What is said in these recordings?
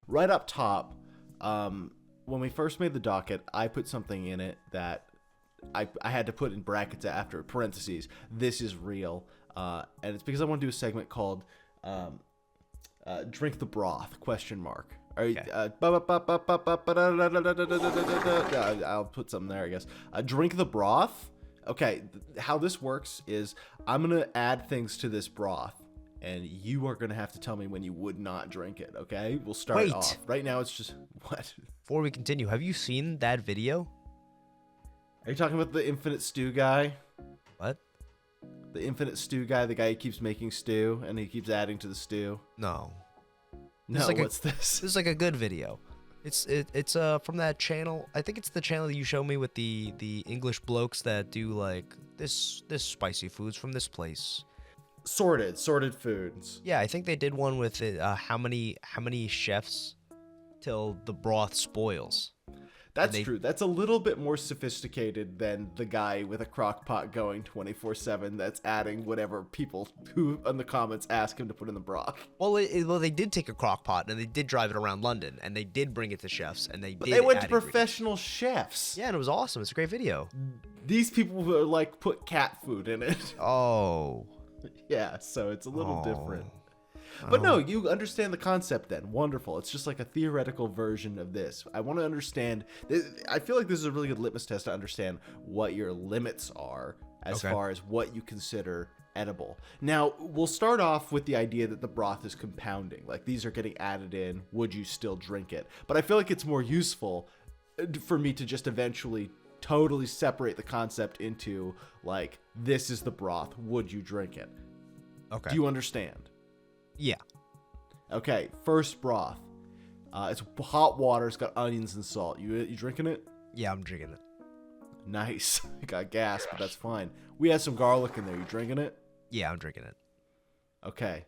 right up top, when we first made the docket, I put something in it that I had to put in brackets after parentheses. This is real, and it's because I want to do a segment called "Drink the Broth?" question mark. Are you, I'll put something there, I guess. Drink the broth. Okay, how this works is I'm gonna add things to this broth, and you are gonna have to tell me when you would not drink it. Okay, we'll start off. Right now, it's just what. Before we continue, have you seen that video? Are you talking about the infinite stew guy? What? The infinite stew guy, the guy who keeps making stew and he keeps adding to the stew. No. No, like what's this? This is like a good video. It's from that channel. I think it's the channel that you showed me with the English blokes that do like this spicy foods from this place. Sorted foods. Yeah, I think they did one with it, how many chefs till the broth spoils. That's true. That's a little bit more sophisticated than the guy with a crock pot going 24/7 that's adding whatever people who in the comments ask him to put in the broth. Well, they did take a crock pot and they did drive it around London and they did bring it to chefs and But they went to professional chefs. Yeah, and it was awesome. It's a great video. These people were like put cat food in it. Oh. Yeah, so it's a little different. But no, you understand the concept then. Wonderful. It's just like a theoretical version of this. I want to understand. I feel like this is a really good litmus test to understand what your limits are as far as what you consider edible. Now, we'll start off with the idea that the broth is compounding. Like these are getting added in. Would you still drink it? But I feel like it's more useful for me to just eventually totally separate the concept into like, this is the broth. Would you drink it? Okay. Do you understand? Yeah. Okay, first broth. It's hot water. It's got onions and salt. You drinking it? Yeah, I'm drinking it. Nice. I got gas, but that's fine. We had some garlic in there. You drinking it? Yeah, I'm drinking it. Okay.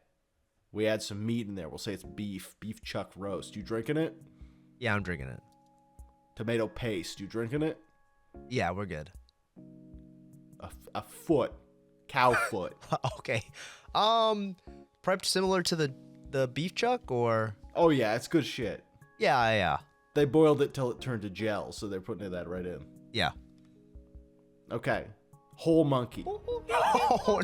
We add some meat in there. We'll say it's beef chuck roast. You drinking it? Yeah, I'm drinking it. Tomato paste. You drinking it? Yeah, we're good. A foot. Cow foot. Okay. Prepped similar to the beef chuck or? Oh yeah, it's good shit. Yeah. They boiled it till it turned to gel, so they're putting that right in. Yeah. Okay. Whole monkey. Oh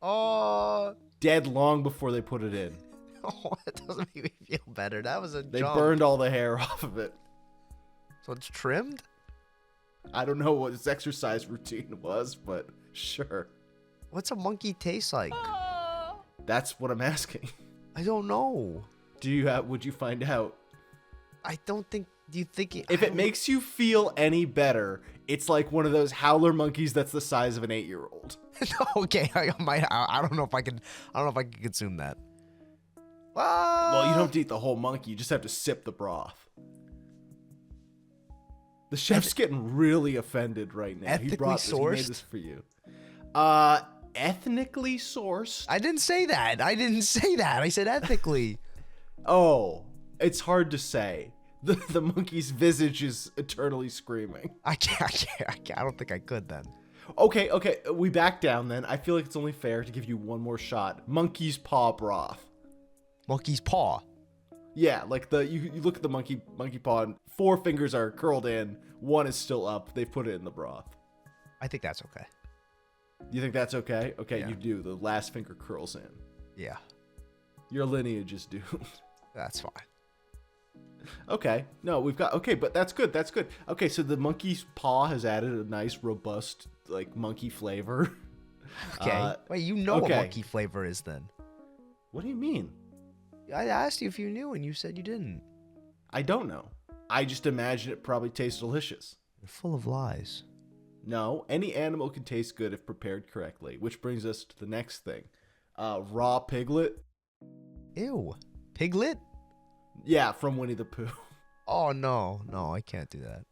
no. Dead long before they put it in. Oh, that doesn't make me feel better. That was a They jump. burned all the hair off of it. So it's trimmed? I don't know what his exercise routine was, but sure. What's a monkey taste like? That's what I'm asking. I don't know. Would you find out? I don't think. Do you think If it makes you feel any better, it's like one of those howler monkeys that's the size of an 8-year-old. Okay, I don't know if I can. I don't know if I can consume that. Well, you don't have to eat the whole monkey. You just have to sip the broth. The chef's getting really offended right now. Ethically sourced? He made this for you. Ethnically sourced? I didn't say that. I said ethically. Oh, it's hard to say. The monkey's visage is eternally screaming. I can't. I don't think I could then. Okay, we back down then. I feel like it's only fair to give you one more shot. Monkey's paw broth. Monkey's paw. Yeah, like you look at the monkey paw and 4 fingers are curled in, 1 is still up. They put it in the broth. I think that's okay. You think that's okay? Okay, Yeah. you do. The last finger curls in. Yeah, Your lineage is doomed. that's fine. Okay. No, we've got... Okay, but that's good. That's good. Okay, so the monkey's paw has added a nice, robust, like, monkey flavor. Okay. Wait, you know what okay. monkey flavor is then? What do you mean? I asked you if you knew, and you said you didn't. I don't know. I just imagine it probably tastes delicious. You're full of lies. No, any animal can taste good if prepared correctly, which brings us to the next thing. Raw piglet. Ew. Piglet? Yeah, from Winnie the Pooh. Oh, no, I can't do that.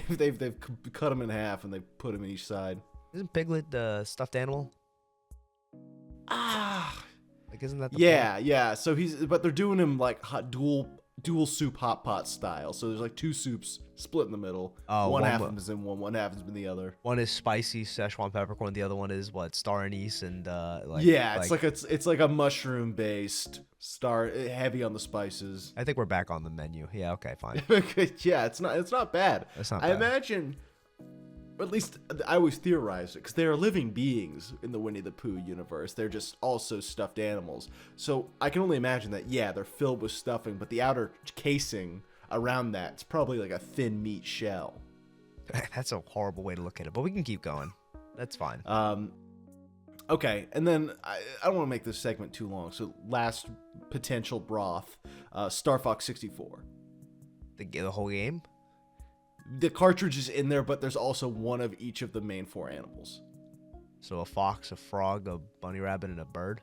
They've cut them in half and they put them in each side. Isn't Piglet the stuffed animal? Ah, Like, isn't that the yeah. So but they're doing him like dual dual soup hot pot style. So there's like two soups split in the middle. Oh, one half of them is in one half is in the other. One is spicy Szechuan peppercorn. The other one is what, star anise and It's like a mushroom based star, heavy on the spices. I think we're back on the menu. Yeah, okay, fine. Yeah, it's not bad. It's not I bad. imagine, or at least I always theorize it, because they are living beings in the Winnie the Pooh universe. They're just also stuffed animals. So I can only imagine that, yeah, they're filled with stuffing, but the outer casing around that, it's probably like a thin meat shell. That's a horrible way to look at it, but we can keep going. That's fine. Okay, and then I don't want to make this segment too long, so last potential broth, Star Fox 64. The whole game? The cartridge is in there, but there's also one of each of the main four animals. So a fox, a frog, a bunny rabbit, and a bird?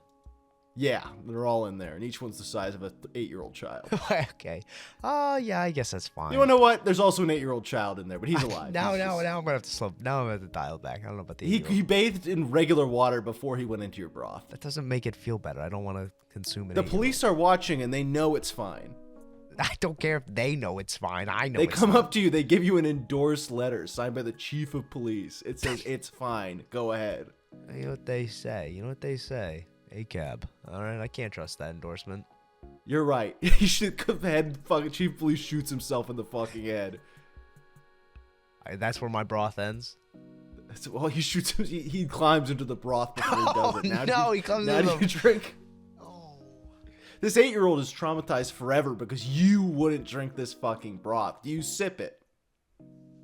Yeah, they're all in there, and each one's the size of an 8-year-old child. Okay. Yeah, I guess that's fine. You wanna know what? There's also an 8-year-old child in there, but he's alive. Now I'm gonna have to slow. Now I'm gonna have to dial back. I don't know about the. He bathed in regular water before he went into your broth. That doesn't make it feel better. I don't want to consume it. The police are watching, and they know it's fine. I don't care if they know it's fine. I know they it's come fine. up to you. They give you an endorsed letter signed by the chief of police. It says it's fine. Go ahead. You know what they say. A cab. All right, I can't trust that endorsement. You're right. He should come ahead. Fucking chief of police shoots himself in the fucking head. That's where my broth ends. Well, he shoots. He climbs into the broth before he does it. Now he comes now into you drink. This 8-year-old is traumatized forever because you wouldn't drink this fucking broth. You sip it.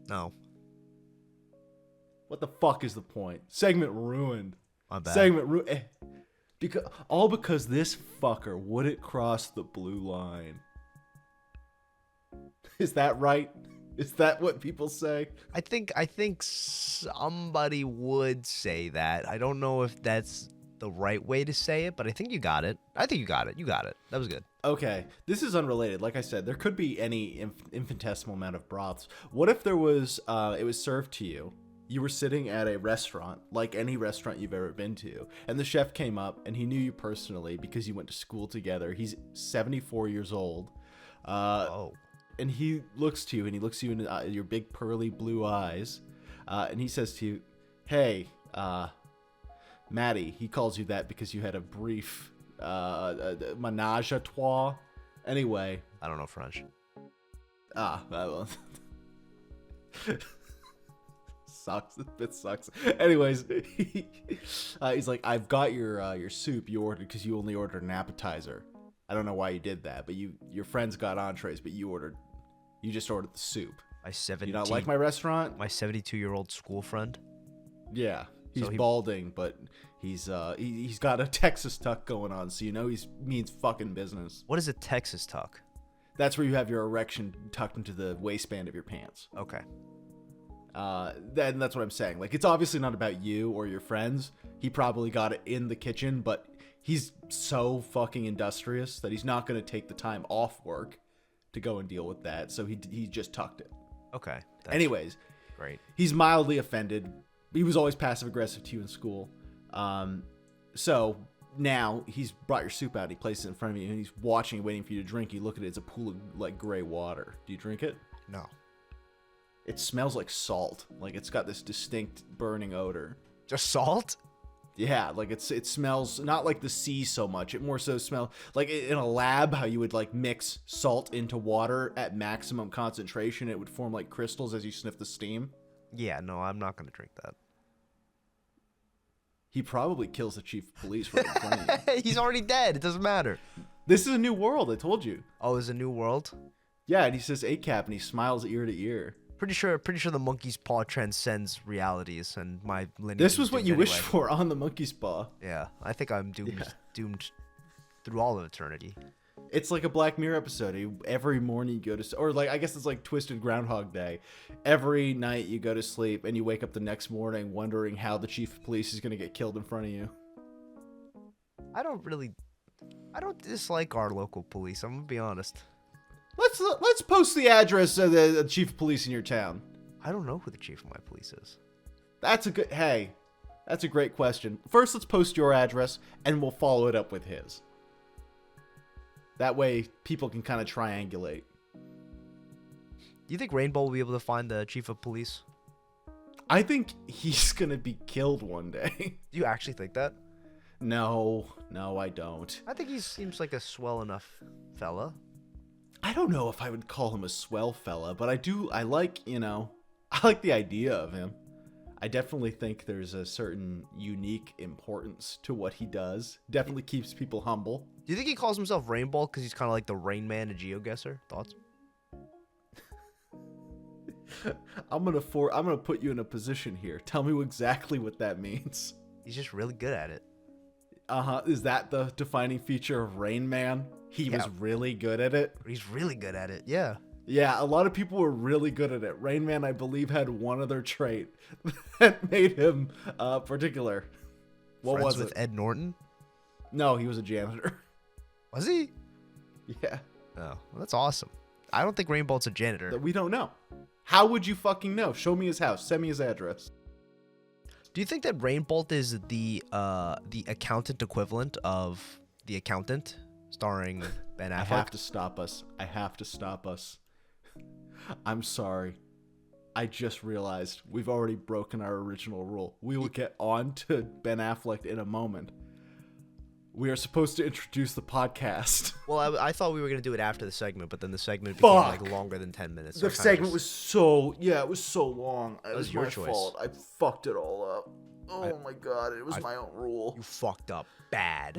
No. What the fuck is the point? Segment ruined. My bad. Segment ruined. Because this fucker wouldn't cross the blue line. Is that right? Is that what people say? I think somebody would say that. I don't know if that's the right way to say it, but I think you got it. I think you got it. You got it. That was good. Okay, this is unrelated. Like I said, there could be any infinitesimal amount of broths. What if there was, it was served to you. You were sitting at a restaurant, like any restaurant you've ever been to, and the chef came up, and he knew you personally because you went to school together. He's 74 years old. And he looks to you, and he looks you in your big pearly blue eyes, and he says to you, "Hey, Maddie." He calls you that because you had a brief menage a trois. Anyway, I don't know French. Well. Sucks. It sucks. Anyways, he's like, "I've got your soup you ordered because you only ordered an appetizer. I don't know why you did that, but your friends got entrees, but you just ordered the soup. Do you not like my restaurant?" My 72-year-old school friend. Yeah, he's balding, but he's got a Texas tuck going on, so he means fucking business. What is a Texas tuck? That's where you have your erection tucked into the waistband of your pants. Okay. That's what I'm saying. Like, it's obviously not about you or your friends. He probably got it in the kitchen, but he's so fucking industrious that he's not going to take the time off work to go and deal with that. So he just tucked it. Okay. Anyways, great. He's mildly offended. He was always passive aggressive to you in school. So now he's brought your soup out. And he places it in front of you, and he's watching, waiting for you to drink. You look at it; it's a pool of like gray water. Do you drink it? No. It smells like salt. Like, it's got this distinct burning odor. Just salt? Yeah, like it smells not like the sea so much. It more so smells like in a lab how you would like mix salt into water at maximum concentration. It would form like crystals as you sniff the steam. Yeah, no, I'm not going to drink that. He probably kills the chief of police right in front of you. He's already dead. It doesn't matter. This is a new world, I told you. Oh, it's a new world? Yeah, and he says ACAP and he smiles ear to ear. Pretty sure the monkey's paw transcends realities and my lineage. This was what you wished for on the monkey's paw. Yeah, I think I'm doomed through all of eternity. It's like a Black Mirror episode. Every morning you go to, or like, I guess it's like Twisted Groundhog Day. Every night you go to sleep and you wake up the next morning wondering how the chief of police is going to get killed in front of you. I don't dislike our local police. I'm going to be honest. Let's post the address of the chief of police in your town. I don't know who the chief of my police is. That's a great question. First, let's post your address, and we'll follow it up with his. That way, people can kind of triangulate. Do you think Rainbow will be able to find the chief of police? I think he's gonna be killed one day. Do you actually think that? No, I don't. I think he seems like a swell enough fella. I don't know if I would call him a swell fella, but I like the idea of him. I definitely think there's a certain unique importance to what he does. Definitely keeps people humble. Do you think he calls himself Rainbow because he's kind of like the Rain Man and GeoGuessr? Thoughts? I'm gonna put you in a position here. Tell me exactly what that means. He's just really good at it. Is that the defining feature of Rain Man? He was really good at it. He's really good at it. Yeah. Yeah, a lot of people were really good at it. Rain Man, I believe, had one other trait that made him particular. What Friends was with it? Ed Norton? No, he was a janitor. Was he? Yeah. Oh, well, that's awesome. I don't think Rainbolt's a janitor. We don't know. How would you fucking know? Show me his house. Send me his address. Do you think that Rainbolt is the accountant equivalent of The Accountant, starring Ben Affleck? I have to stop us. I'm sorry. I just realized we've already broken our original rule. We will get on to Ben Affleck in a moment. We are supposed to introduce the podcast. Well, I thought we were going to do it after the segment, but then the segment became like longer than 10 minutes. The segment was so long. It was your my choice. fault. I fucked it all up. Oh my god, it was my own rule. You fucked up bad.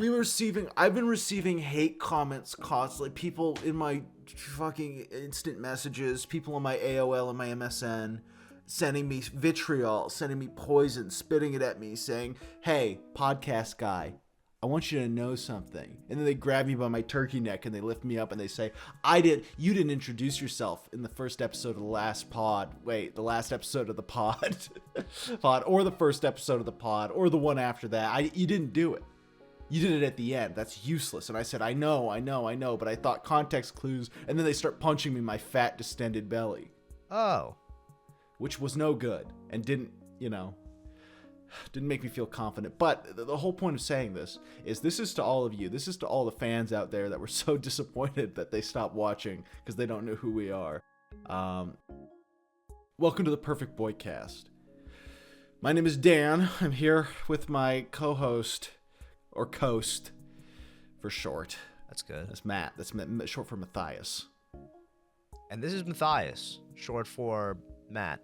I've been receiving hate comments constantly. People in my fucking instant messages, people on my AOL and my MSN, sending me vitriol, sending me poison, spitting it at me, saying, "Hey, podcast guy, I want you to know something." And then they grab me by my turkey neck and they lift me up and they say, you didn't introduce yourself in the first episode of the last pod. Wait, the last episode of the pod. Or the first episode of the pod, or the one after that. You didn't do it. You did it at the end. That's useless. And I said, I know, but I thought context clues, and then they start punching me in my fat, distended belly. Oh. Which was no good, and didn't make me feel confident. But the whole point of saying this is to all of you. This is to all the fans out there that were so disappointed that they stopped watching because they don't know who we are. Welcome to the Perfect Boycast. My name is Dan. I'm here with my co-host, or Coast, for short. That's good. That's Matt. That's short for Matthias. And this is Matthias, short for Matt.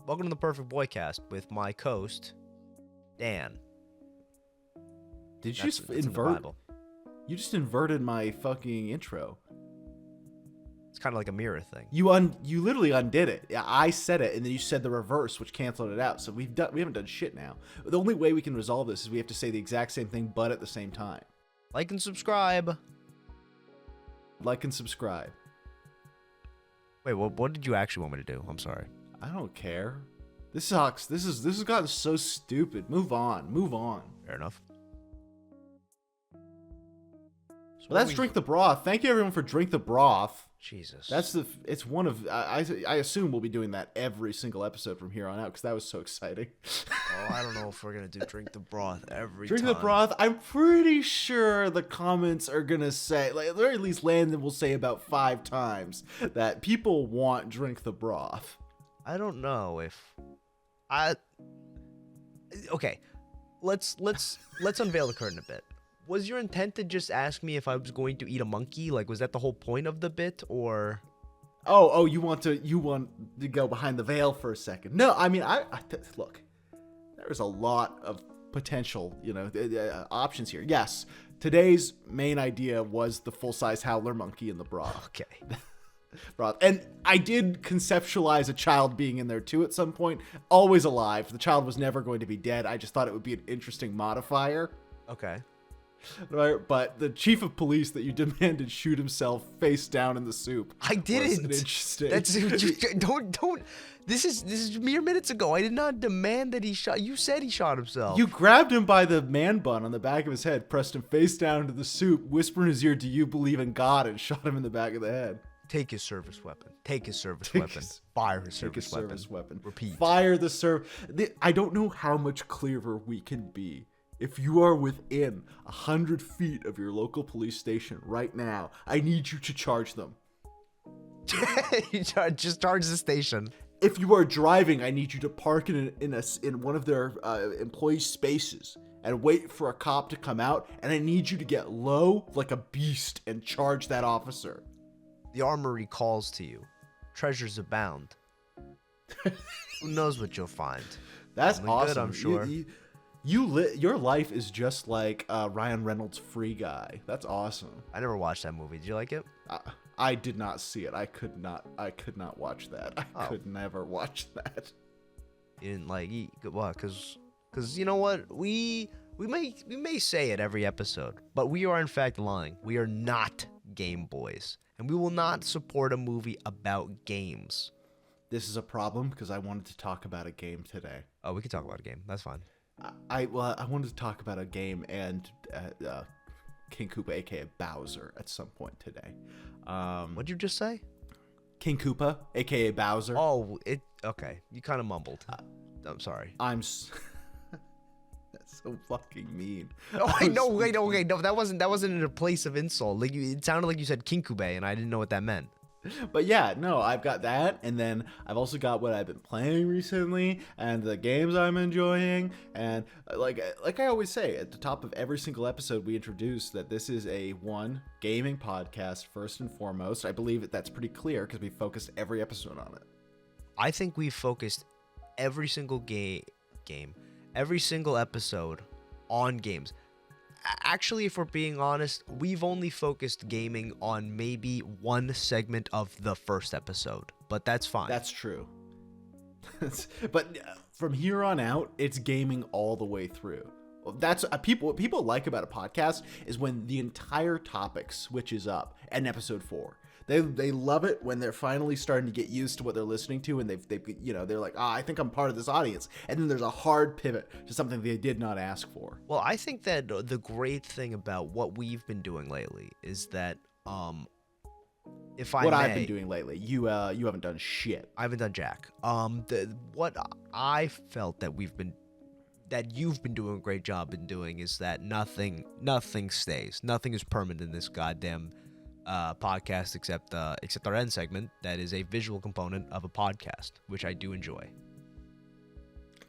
Welcome to the Perfect Boycast with my Coast, Dan. Did you just invert? You just inverted my fucking intro. It's kind of like a mirror thing. You literally undid it. I said it, and then you said the reverse, which canceled it out. So we haven't done shit now. The only way we can resolve this is we have to say the exact same thing, but at the same time. Like and subscribe. Like and subscribe. Wait, what did you actually want me to do? I'm sorry. I don't care. This sucks. This has gotten so stupid. Move on. Fair enough. Well, that's Drink the Broth. Thank you everyone for Drink the Broth. Jesus. It's one of, I assume we'll be doing that every single episode from here on out because that was so exciting. Oh, I don't know if we're going to do Drink the Broth every Drink time. the Broth, I'm pretty sure the comments are going to say, like, or at least Landon will say about 5 times that people want Drink the Broth. I don't know if okay, let's unveil the curtain a bit. Was your intent to just ask me if I was going to eat a monkey? Like, was that the whole point of the bit, or? Oh, you want to go behind the veil for a second? No, I mean, look, there's a lot of potential, options here. Yes, today's main idea was the full-size howler monkey in the broth. Okay. Broth. And I did conceptualize a child being in there too at some point. Always alive. The child was never going to be dead. I just thought it would be an interesting modifier. Okay. Right, but the chief of police that you demanded shoot himself face down in the soup. I didn't. Interesting. That's don't. This is mere minutes ago. I did not demand that he shot. You said he shot himself. You grabbed him by the man bun on the back of his head, pressed him face down into the soup, whispered in his ear, "Do you believe in God?" and shot him in the back of the head. Take his service weapon. Take his service weapon. Fire his service weapon. Repeat. Repeat. Fire the I don't know how much clearer we can be if you are within 100 feet of your local police station right now, I need you to charge them. Just charge the station. If you are driving, I need you to park in one of their employee spaces and wait for a cop to come out, and I need you to get low like a beast and charge that officer. The armory calls to you. Treasures abound. Who knows what you'll find? That's awesome. Good, I'm sure. Your life is just like Ryan Reynolds' Free Guy. That's awesome. I never watched that movie. Did you like it? I did not see it. I could not watch that. I could never watch that. You didn't like what? Because you know what? We may say it every episode, but we are in fact lying. We are not Game Boys, and we will not support a movie about games. This is a problem because I wanted to talk about a game today. Oh, we can talk about a game. That's fine. I wanted to talk about a game and King Koopa, aka Bowser, at some point today. What'd you just say? King Koopa, aka Bowser. Oh, okay. You kind of mumbled. I'm sorry. That's so fucking mean. Oh, wait, no. That wasn't in a place of insult. Like it sounded like you said King Koopa, and I didn't know what that meant. But yeah, no, I've got that, and then I've also got what I've been playing recently, and the games I'm enjoying, and like I always say, at the top of every single episode, we introduce that this is a gaming podcast first and foremost. I believe that's pretty clear because we focused every episode on it. I think we focused every single game, every single episode on games. Actually, if we're being honest, we've only focused gaming on maybe one segment of the first episode, but that's fine. That's true. But from here on out, it's gaming all the way through. That's what people like about a podcast is when the entire topic switches up in episode 4. They love it when they're finally starting to get used to what they're listening to, and they're like, I think I'm part of this audience, and then there's a hard pivot to something they did not ask for. Well, I think that the great thing about what we've been doing lately is that I've been doing lately, you haven't done shit. I haven't done jack. What I felt that you've been doing a great job in doing is that nothing stays, nothing is permanent in this goddamn podcast except our end segment that is a visual component of a podcast, which I do enjoy.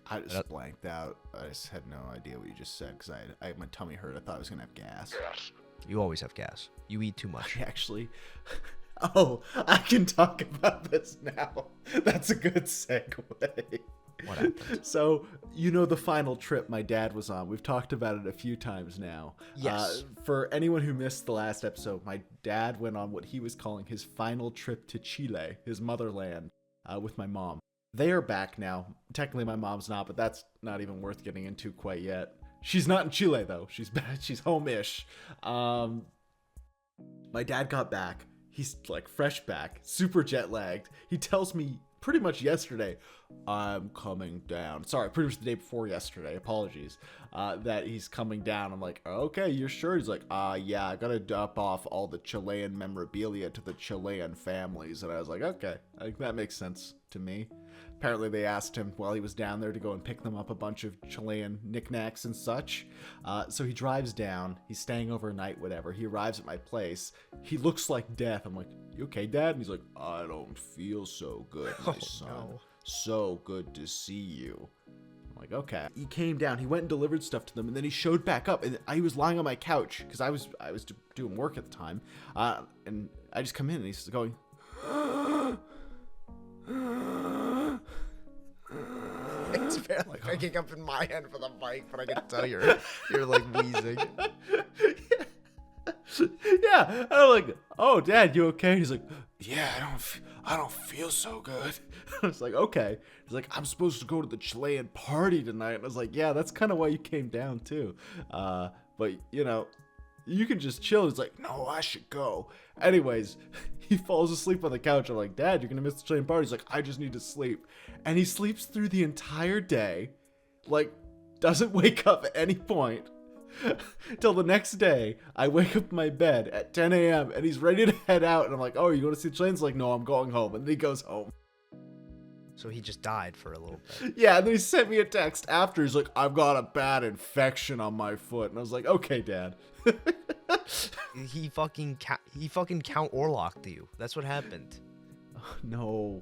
I just blanked out. I just had no idea what you just said because my tummy hurt. I thought I was gonna have gas. You always have gas. You eat too much. Actually, I can talk about this now. That's a good segue. What happened? So, the final trip my dad was on. We've talked about it a few times now. Yes. For anyone who missed the last episode, my dad went on what he was calling his final trip to Chile, his motherland, with my mom. They are back now. Technically, my mom's not, but that's not even worth getting into quite yet. She's not in Chile, though. She's back. She's home-ish. My dad got back. He's, fresh back, super jet-lagged. He tells me pretty much yesterday, I'm coming down. Sorry, pretty much the day before yesterday. Apologies. That he's coming down. I'm like, okay, you're sure? He's like, yeah, I gotta dump off all the Chilean memorabilia to the Chilean families. And I was like, okay, that makes sense to me. Apparently they asked him while he was down there to go and pick them up a bunch of Chilean knickknacks and such. So he drives down. He's staying overnight, whatever. He arrives at my place. He looks like death. I'm like, you okay, Dad? And he's like, I don't feel so good, my son. No. So good to see you. I'm like, okay. He came down. He went and delivered stuff to them, and then he showed back up. And he was lying on my couch because I was doing work at the time. And I just come in, and he's going... It's barely picking up in my end for the mic, but I can tell you're wheezing. Yeah, and I'm like, oh, Dad, you okay? And he's like, yeah, I don't feel so good. I was like, okay. He's like, I'm supposed to go to the Chilean party tonight. And I was like, yeah, that's kind of why you came down too. But you can just chill. He's like, no, I should go. Anyways, he falls asleep on the couch. I'm like, Dad, you're going to miss the Chilean party. He's like, I just need to sleep. And he sleeps through the entire day, doesn't wake up at any point. Till the next day, I wake up in my bed at 10 a.m. and he's ready to head out. And I'm like, oh, are you going to see the Chileans? Like, no, I'm going home. And then he goes home. So he just died for a little bit. Yeah, and then he sent me a text after. He's like, I've got a bad infection on my foot. And I was like, okay, Dad. He fucking Count Orlocked you. That's what happened. No,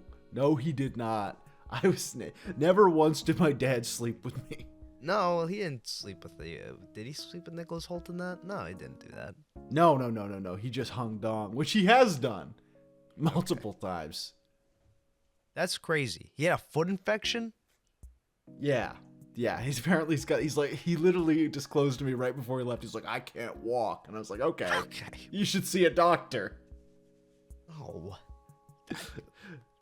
he did not. I was never once did my dad sleep with me. No, he didn't sleep with you. Did he sleep with Nicholas Holt in that? No, he didn't do that. No. He just hung dong, which he has done multiple times. That's crazy. He had a foot infection? Yeah. He literally disclosed to me right before he left. He's like, I can't walk. And I was like, okay. You should see a doctor. Oh.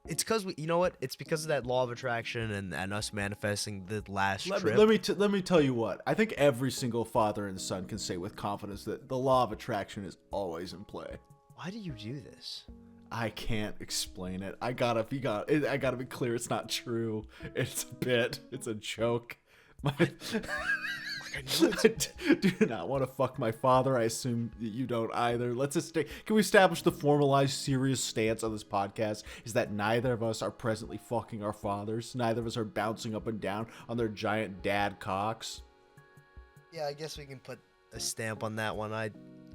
It's because you know what? It's because of that law of attraction and us manifesting the last trip. Let me tell you what. I think every single father and son can say with confidence that the law of attraction is always in play. Why do you do this? I can't explain it. I gotta be clear. It's not true. It's a bit. It's a joke. I do not want to fuck my father. I assume you don't either. Let's just can we establish the formalized, serious stance on this podcast is that neither of us are presently fucking our fathers. Neither of us are bouncing up and down on their giant dad cocks. Yeah, I guess we can put a stamp on that one.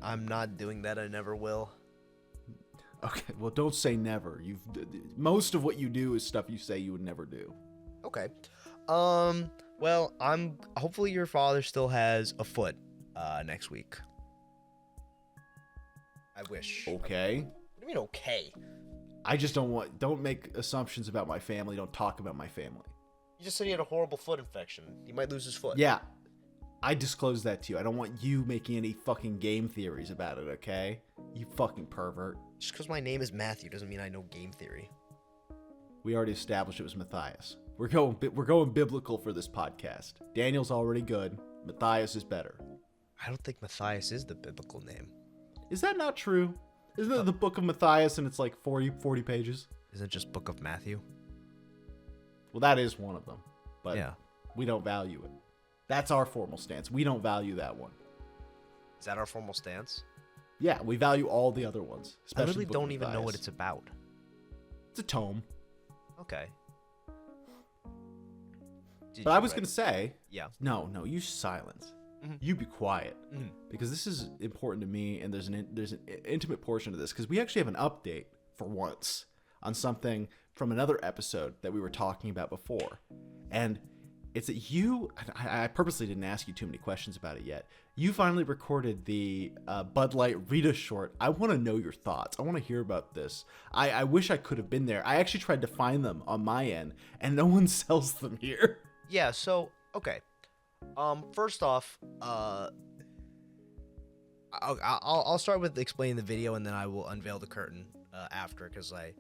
I'm not doing that. I never will. Okay, well, don't say never. Most of what you do is stuff you say you would never do. Okay. Well, hopefully your father still has a foot next week. I wish. Okay. What do you mean okay? I just don't make assumptions about my family. Don't talk about my family. You just said he had a horrible foot infection. He might lose his foot. Yeah. I disclosed that to you. I don't want you making any fucking game theories about it, okay? You fucking pervert. Just because my name is Matthew doesn't mean I know game theory. We already established it was Matthias. We're going biblical for this podcast. Daniel's already good. Matthias is better. I don't think Matthias is the biblical name. Is that not true? Isn't it the book of Matthias and it's like 40 pages? Isn't it just Book of Matthew? Well, that is one of them. But yeah. We don't value it. That's our formal stance. We don't value that one. Is that our formal stance? Yeah, we value all the other ones. I really don't even know what it's about. It's a tome. Okay. But I was going to say... Yeah. No, you silence. Mm-hmm. You be quiet. Mm-hmm. Because this is important to me, and there's an intimate portion of this, because we actually have an update, for once, on something from another episode that we were talking about before. And it's that I purposely didn't ask you too many questions about it yet. You finally recorded the Bud Light Rita short. I want to know your thoughts. I want to hear about this. I wish I could have been there. I actually tried to find them on my end, and no one sells them here. Yeah, so, okay. First off, I'll start with explaining the video, and then I will unveil the curtain after, because I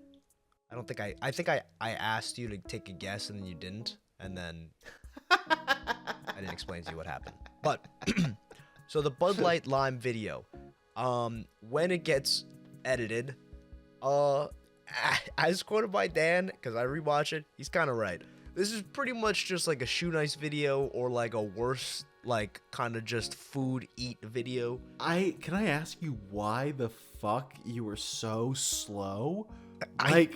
think I asked you to take a guess, and then you didn't, and then I didn't explain to you what happened. But so the Bud Light Lime video, when it gets edited, as quoted by Dan, because I rewatch it, he's kind of right. This is pretty much just like a shoe nice video or like a worse, like kind of just food eat video. Can I ask you why the fuck you were so slow? I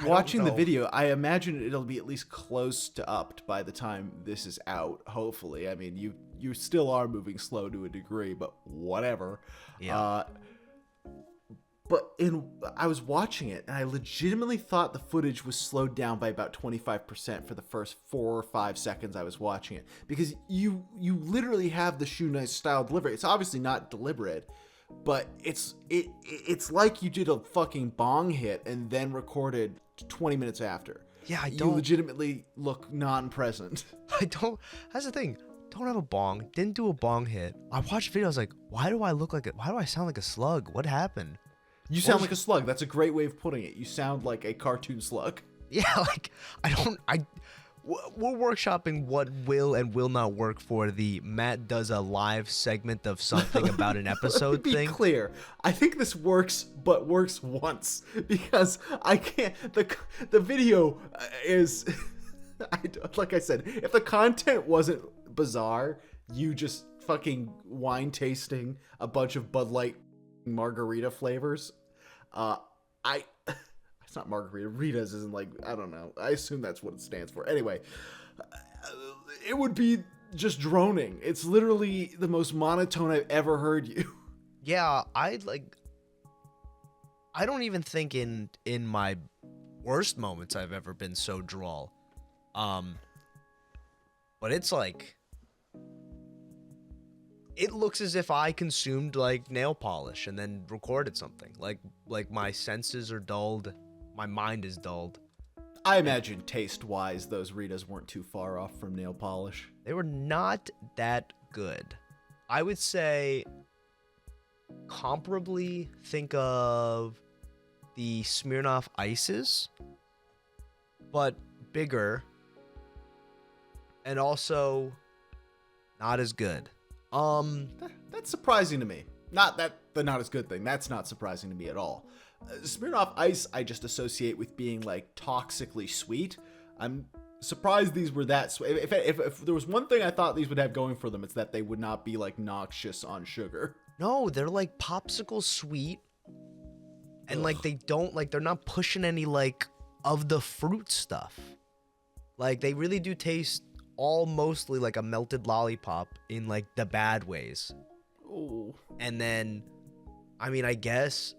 watching the video, I imagine it'll be at least close to upped by the time this is out. Hopefully, I mean you still are moving slow to a degree, but whatever. Yeah. But I was watching it, and I legitimately thought the footage was slowed down by about 25% for the first 4 or 5 seconds I was watching it, because you literally have the shoe nice style delivery. It's obviously not deliberate, but it's like you did a fucking bong hit and then recorded 20 minutes after. Yeah, You legitimately look non-present. That's the thing. Don't have a bong. Didn't do a bong hit. I watched the video. I was like, why do I sound like a slug? What happened? You sound like a slug. That's a great way of putting it. You sound like a cartoon slug. Yeah, like, we're workshopping what will and will not work for the Matt does a live segment of something about an episode thing. Be clear. I think this works, but works once, because I can't. The video is, like I said, if the content wasn't bizarre, you just fucking wine tasting a bunch of Bud Light margarita flavors, it's not margarita. Ritas isn't like, I don't know. I assume that's what it stands for. Anyway, it would be just droning. It's literally the most monotone I've ever heard you. Yeah, I don't even think in my worst moments I've ever been so droll. But it's like, it looks as if I consumed like nail polish and then recorded something. Like my senses are dulled, my mind is dulled. I imagine taste-wise, those Ritas weren't too far off from nail polish. They were not that good. I would say comparably think of the Smirnoff Ices, but bigger and also not as good. That's surprising to me. Not that the not as good thing. That's not surprising to me at all. Smirnoff Ice, I just associate with being like toxically sweet. I'm surprised these were that sweet. If there was one thing I thought these would have going for them, it's that they would not be like noxious on sugar. No, they're like popsicle sweet. And like they don't like, they're not pushing any like of the fruit stuff. Like they really do taste all mostly like a melted lollipop in like the bad ways. Oh. And then, I mean, I guess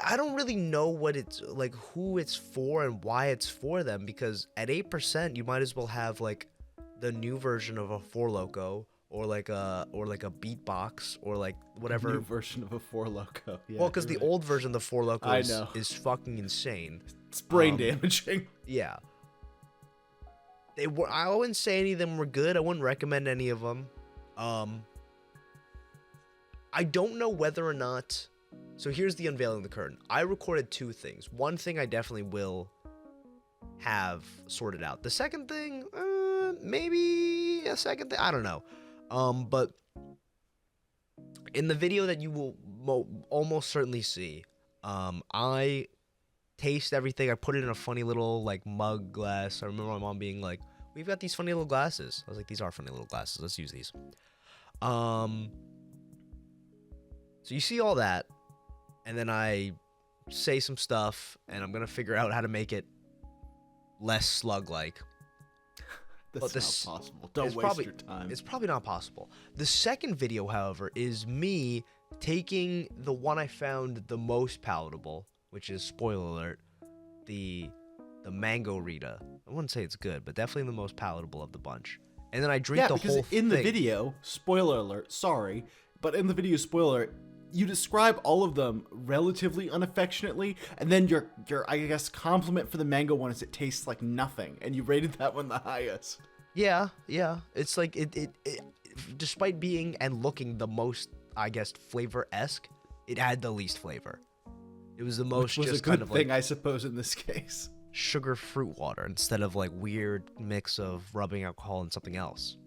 I don't really know what it's like, who it's for and why it's for them, because at 8% you might as well have like the new version of a Four Loko or like a beatbox or like whatever New version of a Four Loko. Yeah, well, because the right. old version of the Four Loko I know. is fucking insane. It's brain damaging. Yeah. They were. I wouldn't say any of them were good. I wouldn't recommend any of them. I don't know whether or not. So here's the unveiling the curtain. I recorded two things. One thing I definitely will have sorted out. The second thing, maybe a second thing. I don't know. But in the video that you will almost certainly see, I taste everything. I put it in a funny little like mug glass. I remember my mom being like, "We've got these funny little glasses." I was like, "These are funny little glasses. Let's use these." So you see all that, and then I say some stuff, and I'm gonna figure out how to make it less slug-like. That's not possible. Don't waste your time. It's probably not possible. The second video, however, is me taking the one I found the most palatable, which is, spoiler alert, the mango Rita. I wouldn't say it's good, but definitely the most palatable of the bunch. And then I drink the whole thing. In the video, spoiler alert, sorry, but in the video, spoiler alert, you describe all of them relatively unaffectionately, and then your I guess compliment for the mango one is it tastes like nothing, and you rated that one the highest. Yeah. It's like it despite being and looking the most, I guess, flavor-esque, it had the least flavor. It was the most Which was just a good kind of thing, like I suppose, in this case. sugar fruit water instead of like weird mix of rubbing alcohol and something else.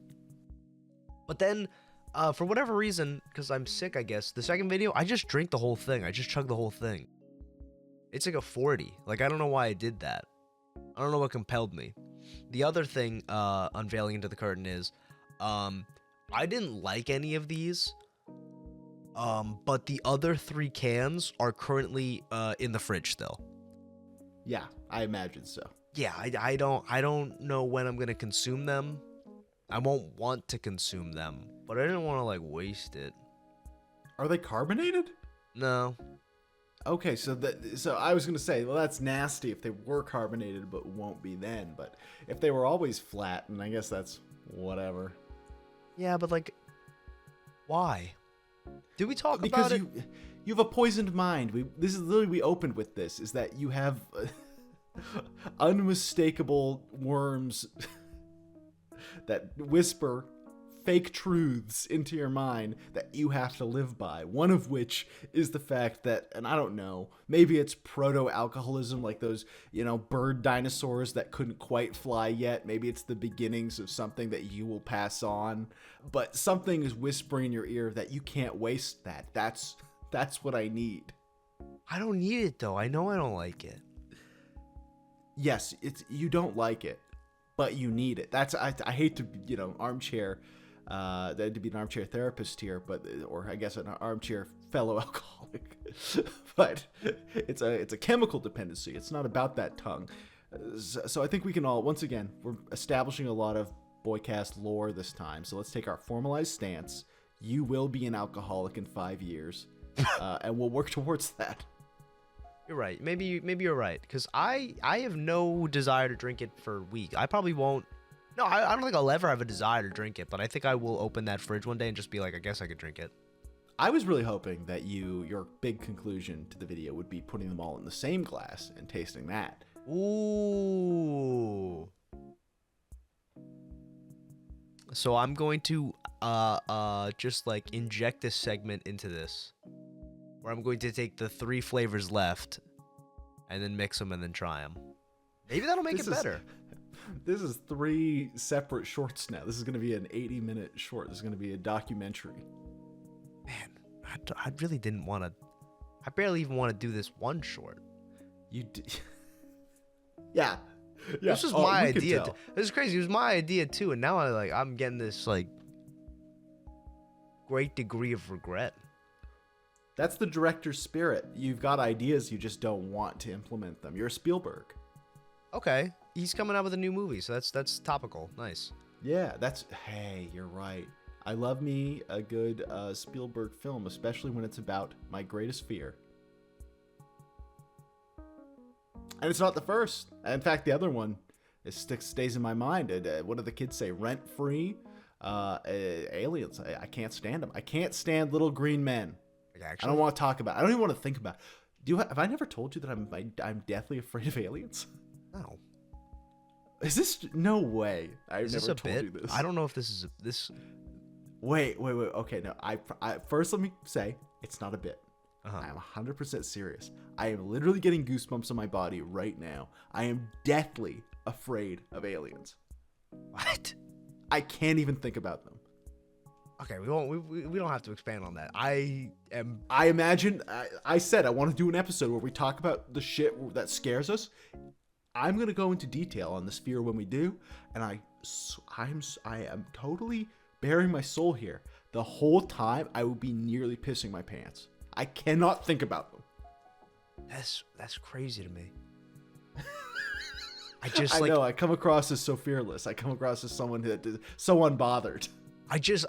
But then, for whatever reason, because I'm sick, I guess, the second video, I just drink the whole thing. I just chug the whole thing. It's like a 40. Like, I don't know why I did that. I don't know what compelled me. The other thing, unveiling into the curtain is, I didn't like any of these, but the other 3 cans are currently in the fridge still. Yeah, I imagine so. Yeah, I don't know when I'm gonna consume them. I won't want to consume them, but I didn't want to like waste it. Are they carbonated? No. Okay, so I was gonna say, well, that's nasty if they were carbonated, but won't be then. But if they were always flat, and I guess that's whatever. Yeah, but like, why? Did we talk about it? Because you have a poisoned mind. This is literally, we opened with this, is that you have unmistakable worms that whisper fake truths into your mind that you have to live by. One of which is the fact that, and I don't know, maybe it's proto-alcoholism, like those, bird dinosaurs that couldn't quite fly yet. Maybe it's the beginnings of something that you will pass on. But something is whispering in your ear that you can't waste that. That's what I need. I don't need it though. I know I don't like it. Yes, you don't like it, but you need it. I hate to armchair, to be an armchair therapist here, or I guess an armchair fellow alcoholic. But it's a chemical dependency. It's not about that tongue. So I think we can all, once again, we're establishing a lot of Boycast lore this time. So let's take our formalized stance. You will be an alcoholic in 5 years, and we'll work towards that. You're right. Maybe you're right. Because I have no desire to drink it for a week. I probably won't. No, I don't think I'll ever have a desire to drink it. But I think I will open that fridge one day and just be like, I guess I could drink it. I was really hoping that your big conclusion to the video would be putting them all in the same glass and tasting that. Ooh. So I'm going to just like inject this segment into this, where I'm going to take the 3 flavors left and then mix them and then try them. Maybe that'll make it better. This is 3 separate shorts now. This is going to be an 80-minute short. This is going to be a documentary. Man, I really didn't want to. I barely even want to do this one short. Yeah. This was my idea. This is crazy. It was my idea too, and now I'm getting this like great degree of regret. That's the director's spirit. You've got ideas, you just don't want to implement them. You're a Spielberg. Okay, he's coming out with a new movie, so that's topical. Nice. Yeah, hey, you're right. I love me a good Spielberg film, especially when it's about my greatest fear. And it's not the first. In fact, the other one stays in my mind. What do the kids say? Rent-free aliens. I can't stand them. I can't stand little green men. Actually? I don't want to talk about it. I don't even want to think about it. Have I never told you that I'm deathly afraid of aliens? No. Is this... No way. I've never told you this. I don't know if this is... this. Wait. Okay, no. I first, let me say, it's not a bit. Uh-huh. I'm 100% serious. I am literally getting goosebumps on my body right now. I am deathly afraid of aliens. What? I can't even think about them. Okay, we don't have to expand on that. I imagine... I said I want to do an episode where we talk about the shit that scares us. I'm going to go into detail on this fear when we do, and I am totally bearing my soul here. The whole time, I will be nearly pissing my pants. I cannot think about them. That's crazy to me. I know. I come across as so fearless. I come across as someone that is so unbothered. I guess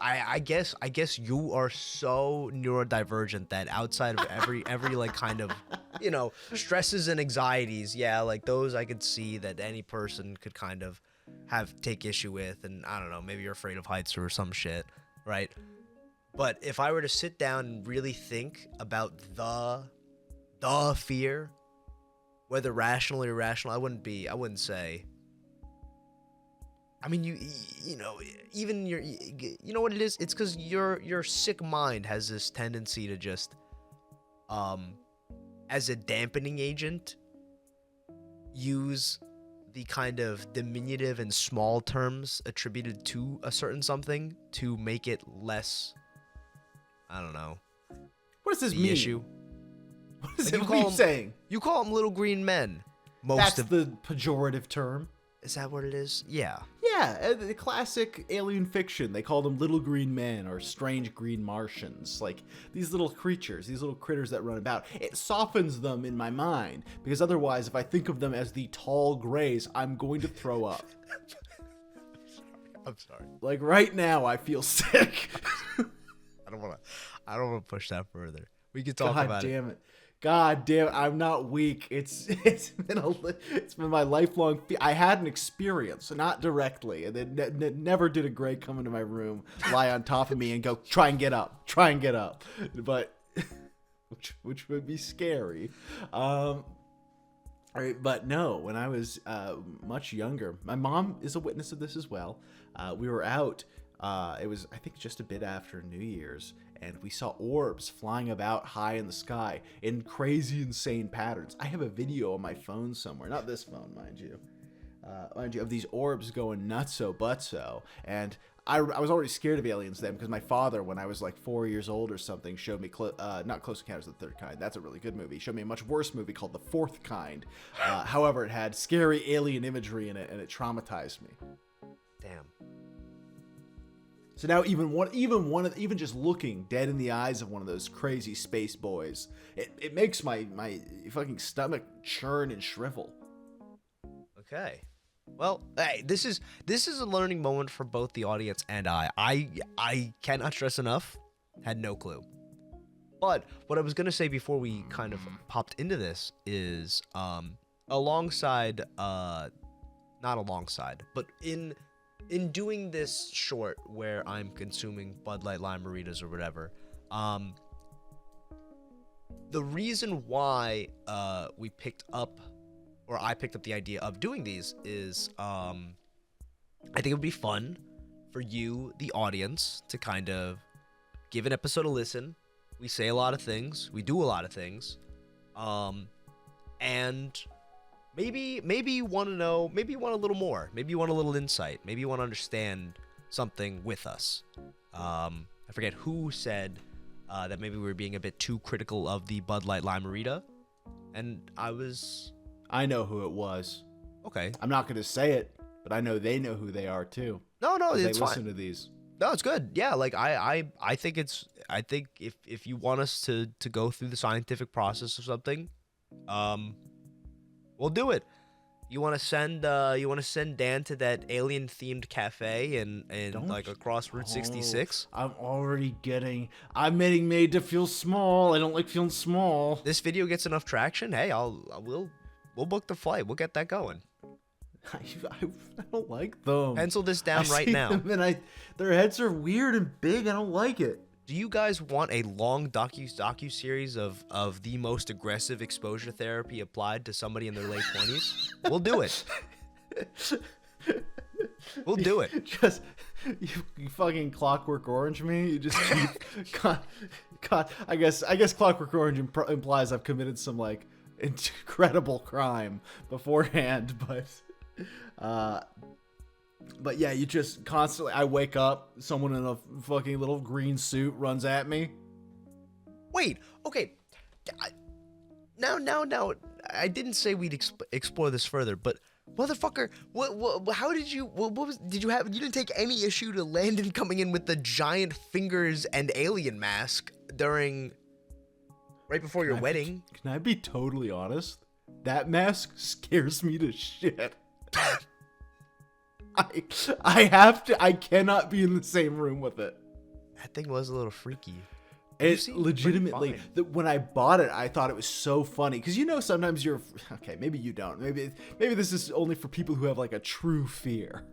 you are so neurodivergent that outside of every like kind of, stresses and anxieties, yeah, like those I could see that any person could kind of take issue with, and I don't know, maybe you're afraid of heights or some shit, right? But if I were to sit down and really think about the fear, whether rational or irrational, I wouldn't say. I mean, even you know what it is? It's because your sick mind has this tendency to just, as a dampening agent, use the kind of diminutive and small terms attributed to a certain something to make it less, I don't know. What does this the mean? Issue. What is it? What are you saying? You call them little green men. That's the pejorative term. Is that what it is? Yeah. Yeah, the classic alien fiction. They call them little green men or strange green Martians. Like these little creatures, these little critters that run about. It softens them in my mind because otherwise, if I think of them as the tall grays, I'm going to throw up. I'm sorry. Like right now, I feel sick. I don't want to push that further. We could talk about it. God damn it, I'm not weak. It's been my lifelong I had an experience, not directly, and then never did a Gray come into my room, lie on top of me, and go try and get up, but which would be scary. But no, when I was much younger, my mom is a witness of this as well. We were out. It was, I think, just a bit after New Year's, and we saw orbs flying about high in the sky in crazy, insane patterns. I have a video on my phone somewhere, not this phone, mind you, of these orbs going nutso-butso, and I was already scared of aliens then because my father, when I was like 4 years old or something, showed me, not Close Encounters of the Third Kind, that's a really good movie, showed me a much worse movie called The Fourth Kind. However, it had scary alien imagery in it, and it traumatized me. Damn. So now even just looking dead in the eyes of one of those crazy space boys, it makes my fucking stomach churn and shrivel. Okay. Well, hey, this is a learning moment for both the audience and I. I cannot stress enough. Had no clue. But what I was gonna say before we kind of popped into this is, alongside, not alongside, but in doing this short where I'm consuming Bud Light Lime Margaritas or whatever, the reason why we picked up, or I picked up the idea of doing these is, I think it would be fun for you, the audience, to kind of give an episode a listen. We say a lot of things. We do a lot of things. And maybe you want to know, maybe you want a little more. Maybe you want a little insight. Maybe you want to understand something with us. I forget who said that maybe we were being a bit too critical of the Bud Light Lime-A-Rita. And I know who it was. Okay. I'm not going to say it, but I know they know who they are too. No, it's they fine. listen to these. No, it's good. Yeah, like I think if you want us to go through the scientific process of something, we'll do it. You want to send Dan to that alien themed cafe and like across Route 66? I'm getting made to feel small. I don't like feeling small. This video gets enough traction. Hey, we'll book the flight. We'll get that going. I don't like them. Pencil this down right now. And their heads are weird and big. I don't like it. Do you guys want a long docu series of the most aggressive exposure therapy applied to somebody in their late 20s? We'll do it. We'll do it. Just you fucking Clockwork Orange me. You just keep. God, I guess Clockwork Orange implies I've committed some like incredible crime beforehand, but yeah, you just constantly. I wake up, someone in a fucking little green suit runs at me. Wait, okay. Now, I didn't say we'd explore this further, but motherfucker, how did you? You didn't take any issue to Landon coming in with the giant fingers and alien mask right before your wedding? Can I be totally honest? That mask scares me to shit. I cannot be in the same room with it. That thing was a little freaky. It's legitimately, when I bought it, I thought it was so funny. Because sometimes okay, maybe you don't. Maybe this is only for people who have like a true fear.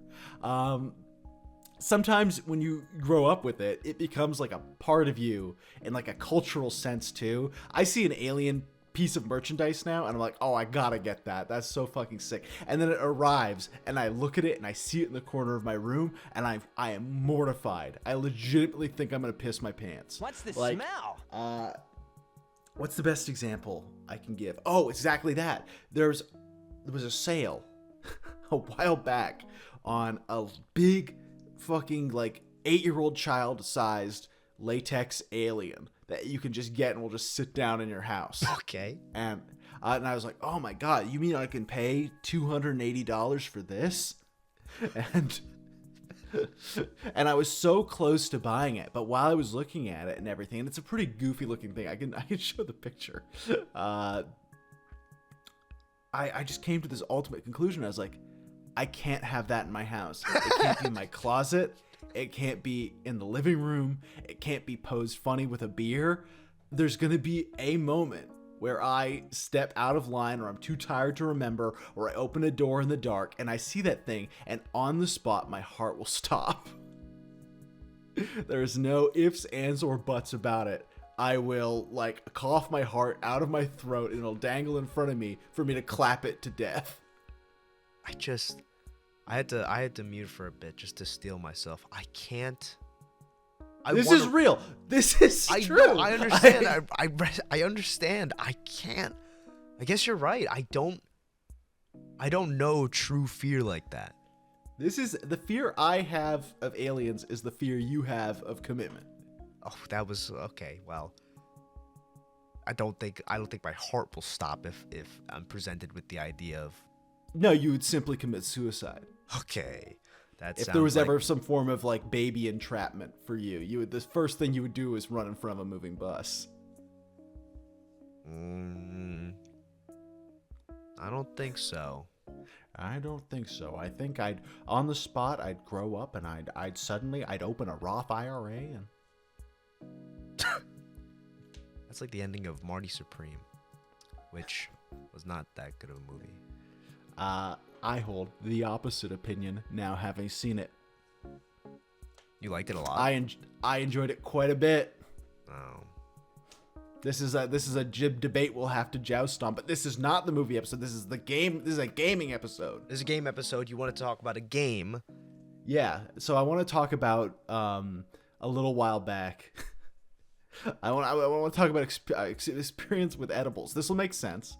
Sometimes when you grow up with it, it becomes like a part of you in like a cultural sense too. I see an alien piece of merchandise now and I'm like, oh, I gotta get that. That's so fucking sick. And then it arrives and I look at it and I see it in the corner of my room and I am mortified. I legitimately think I'm gonna piss my pants. What's the smell? What's the best example I can give? Oh, exactly that. There was a sale a while back on a big fucking like 8-year-old child-sized latex alien that you can just get and will just sit down in your house. Okay. And I was like, oh my God, you mean I can pay $280 for this? And I was so close to buying it, but while I was looking at it and everything, and it's a pretty goofy looking thing. I can show the picture. I just came to this ultimate conclusion. I was like, I can't have that in my house. It can't be in my closet. It can't be in the living room. It can't be posed funny with a beer. There's going to be a moment where I step out of line or I'm too tired to remember or I open a door in the dark and I see that thing and on the spot my heart will stop. There's no ifs, ands, or buts about it. I will like cough my heart out of my throat and it'll dangle in front of me for me to clap it to death. I had to mute for a bit just to steel myself. I can't. This is real. This is true. Know, I understand. I understand. I can't. I guess you're right. I don't know true fear like that. This is the fear I have of aliens is the fear you have of commitment. Oh, that was okay. Well, I don't think my heart will stop if I'm presented with the idea of. No, you would simply commit suicide. Okay, If there was ever some form of like baby entrapment for you, the first thing you would do is run in front of a moving bus. I don't think so. I don't think so. I think on the spot, I'd grow up and I'd open a Roth IRA and. That's like the ending of Marty Supreme, which was not that good of a movie. I hold the opposite opinion now, having seen it. You liked it a lot? I enjoyed it quite a bit. Oh. This is a jib debate we'll have to joust on, but this is not the movie episode. This is the game. This is a gaming episode. This is a game episode. You want to talk about a game? Yeah. So I want to talk about a little while back. I want to talk about experience with edibles. This will make sense.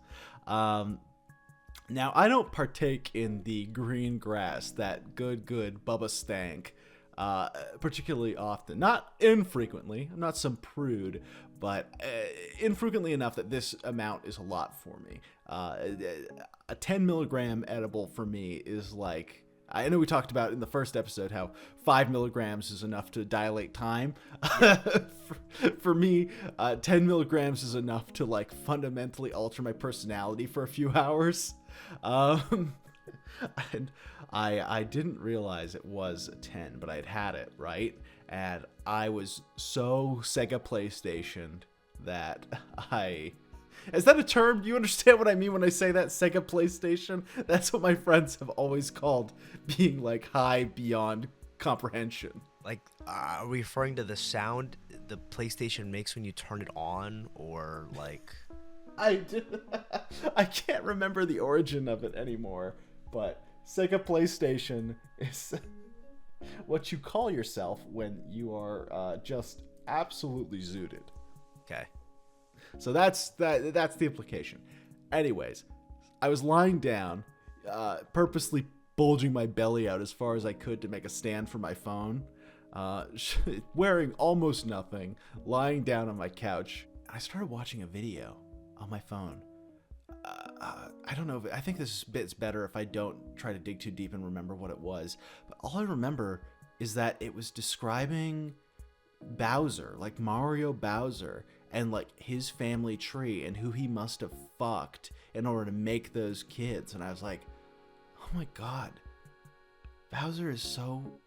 Now, I don't partake in the green grass, that good Bubba Stank, particularly often. Not infrequently. I'm not some prude, but infrequently enough that this amount is a lot for me. A 10 milligram edible for me is like... I know we talked about in the first episode how 5 milligrams is enough to dilate time. For me, 10 milligrams is enough to like fundamentally alter my personality for a few hours. And I didn't realize it was a 10, but I'd had it, right? And I was so Sega PlayStationed that Is that a term? Do you understand what I mean when I say that? Sega PlayStation? That's what my friends have always called being like high beyond comprehension. Like, are we referring to the sound the PlayStation makes when you turn it on, or like... I can't remember the origin of it anymore, but Sega PlayStation is what you call yourself when you are just absolutely zooted. Okay. So that's the implication. Anyways, I was lying down, purposely bulging my belly out as far as I could to make a stand for my phone, wearing almost nothing, lying down on my couch. I started watching a video on my phone. I don't know. I think this bit's better if I don't try to dig too deep and remember what it was. But all I remember is that it was describing Bowser, like Mario Bowser, and like his family tree and who he must have fucked in order to make those kids. And I was like, oh my god, Bowser is so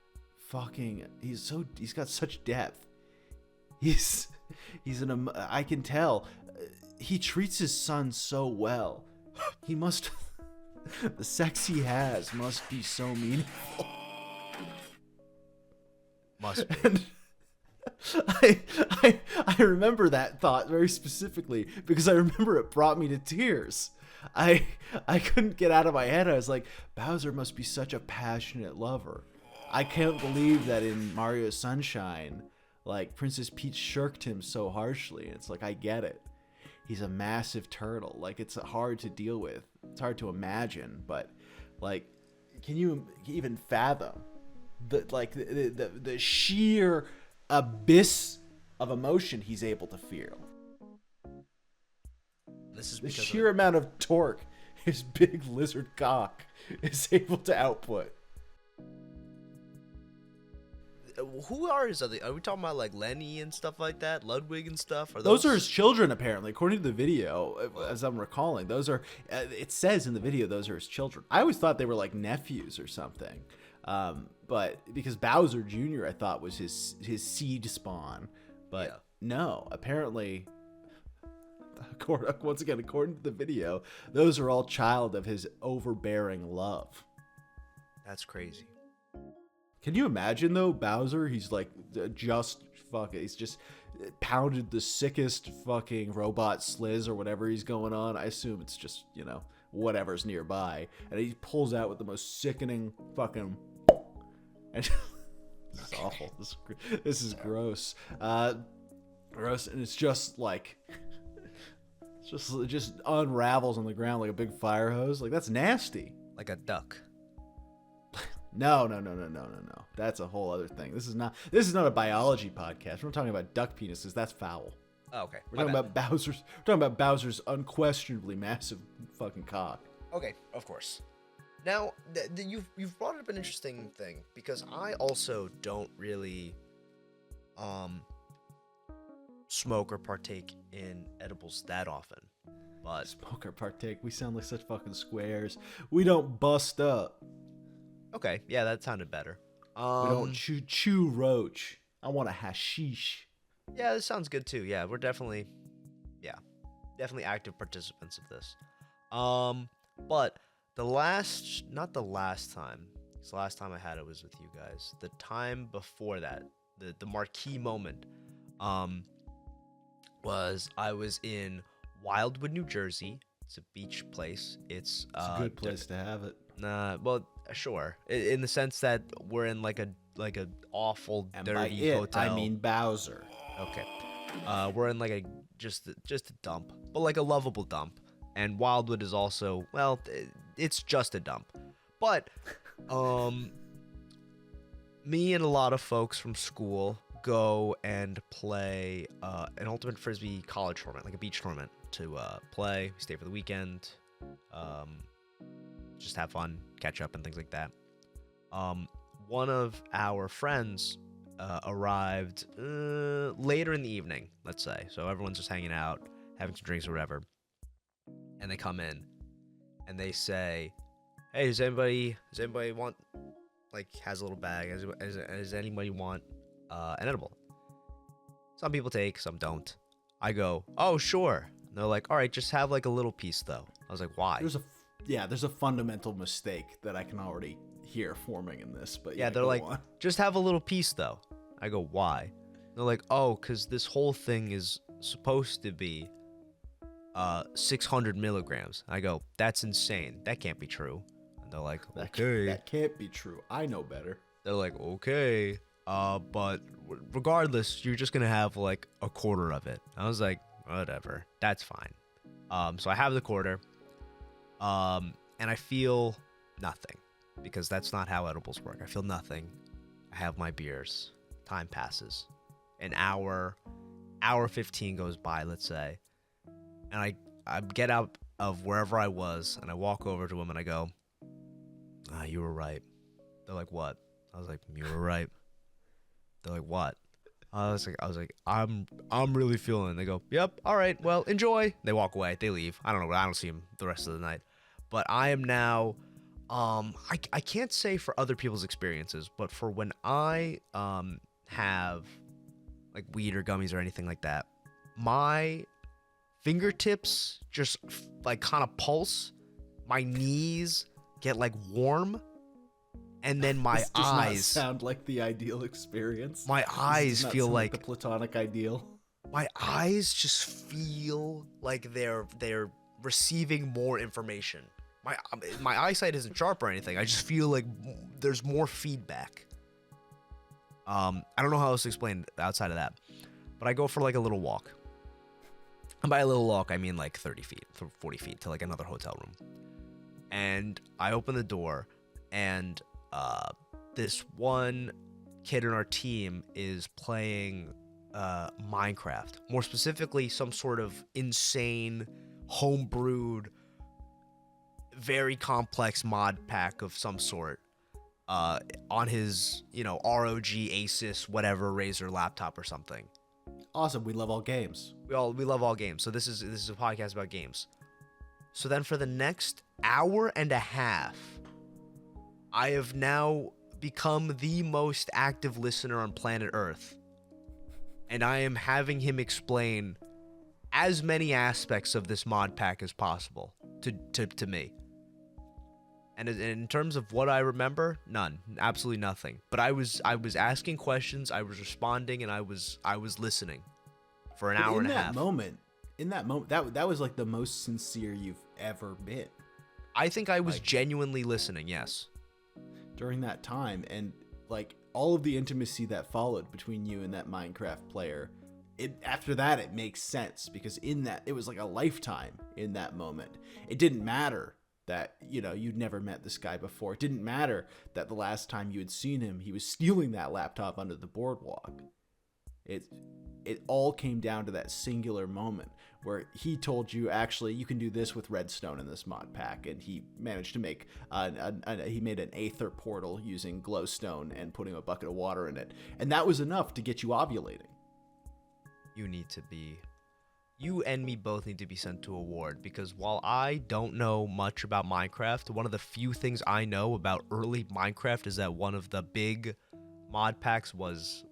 fucking, he's got such depth. I can tell he treats his son so well. He must, the sex he has must be so meaningful. Must be. And I remember that thought very specifically because I remember it brought me to tears. I couldn't get out of my head. I was like, Bowser must be such a passionate lover. I can't believe that in Mario Sunshine, like Princess Peach shirked him so harshly. It's like, I get it. He's a massive turtle. Like, it's hard to deal with. It's hard to imagine, but like, can you even fathom the sheer abyss of emotion he's able to feel? This is the sheer amount of torque his big lizard cock is able to output. Who are his other? Are we talking about like Lenny and stuff like that, Ludwig and stuff? Those are his children, apparently, according to the video. As I'm recalling, those are. It says in the video those are his children. I always thought they were like nephews or something. But because Bowser Jr. I thought was his seed spawn, but yeah. No, apparently, once again, according to the video, those are all child of his overbearing love. That's crazy. Can you imagine though, Bowser? He's like he's just pounded the sickest fucking robot sliz or whatever he's going on. I assume it's just, whatever's nearby, and he pulls out with the most sickening fucking. And this is awful. This is gross. Gross, and it's just like, it just unravels on the ground like a big fire hose. Like, that's nasty. Like a duck. No. That's a whole other thing. This is not a biology podcast. We're not talking about duck penises. That's foul. Oh, okay. We're talking about Bowser's unquestionably massive fucking cock. Okay, of course. Now, you've brought up an interesting thing, because I also don't really smoke or partake in edibles that often. But Smoke or partake. We sound like such fucking squares. We don't bust up. okay, yeah, that sounded better. We don't chew roach. I want a hashish. Yeah, this sounds good too. Yeah, we're definitely active participants of this. But not the last time, because the last time I had it was with you guys. The time before that, the marquee moment, was I was in Wildwood, New Jersey. It's a beach place. It's a good place to have it. Well, sure. In the sense that we're in like a awful And dirty by hotel. I mean Bowser. Okay. We're in like a just a dump, but like a lovable dump. And Wildwood is also, well, it's just a dump. But me and a lot of folks from school go and play an ultimate frisbee college tournament, like a beach tournament, to play. We stay for the weekend, just have fun, catch up, and things like that. One of our friends arrived later in the evening, let's say. So everyone's just hanging out, having some drinks or whatever. And they come in and they say, "Hey, does anybody want, like, has a little bag, does anybody want an edible?" Some people take, some don't. I go, "Oh, sure." And they're like, "All right, just have like a little piece though." I was like, "Why?" There's a fundamental mistake that I can already hear forming in this, but yeah, they're like, "Just have a little piece though." I go, "Why?" They're like, "Oh, because this whole thing is supposed to be 600 milligrams." I go, "That's insane. That can't be true." And they're like, "Okay." That can't be true. I know better. They're like, "Okay. But regardless, you're just gonna have like a quarter of it." I was like, "Whatever. That's fine." So I have the quarter. And I feel nothing, because that's not how edibles work. I feel nothing. I have my beers. Time passes. An hour 15 goes by, let's say. And I get out of wherever I was, and I walk over to them and I go, "You were right." They're like, "What?" I was like, "You were right." They're like, "What?" I was like, I'm really feeling it. They go, "Yep, all right, well, enjoy." They walk away. They leave. I don't know. I don't see them the rest of the night. But I am now, I can't say for other people's experiences, but for when I have like weed or gummies or anything like that, my fingertips just like kind of pulse. My knees get like warm. And then my this does eyes not sound like the ideal experience. My eyes feel like the platonic ideal. My eyes just feel like they're receiving more information. My eyesight isn't sharp or anything. I just feel like there's more feedback. I don't know how else to explain outside of that, but I go for like a little walk. And by a little walk, I mean like 30 feet, 40 feet to like another hotel room. And I open the door, and this one kid in our team is playing Minecraft. More specifically, some sort of insane, homebrewed, very complex mod pack of some sort on his, ROG, Asus, whatever, Razer laptop or something. Awesome. We love all games. We love all games. So this is a podcast about games. So then for the next hour and a half, I have now become the most active listener on planet Earth. And I am having him explain as many aspects of this mod pack as possible to me. And in terms of what I remember, none. Absolutely nothing. But I was asking questions, I was responding, and I was listening for an hour and a half. In that moment, that was like the most sincere you've ever been. I think I was genuinely listening, yes. During that time, and like all of the intimacy that followed between you and that Minecraft player, after that it makes sense, because in that it was like a lifetime in that moment. It didn't matter that you'd never met this guy before. It didn't matter that the last time you had seen him, he was stealing that laptop under the boardwalk. It all came down to that singular moment where he told you, actually, you can do this with redstone in this mod pack, and he managed to make he made an aether portal using glowstone and putting a bucket of water in it, and that was enough to get you ovulating. You and me both need to be sent to a ward, because while I don't know much about Minecraft, one of the few things I know about early Minecraft is that one of the big mod packs was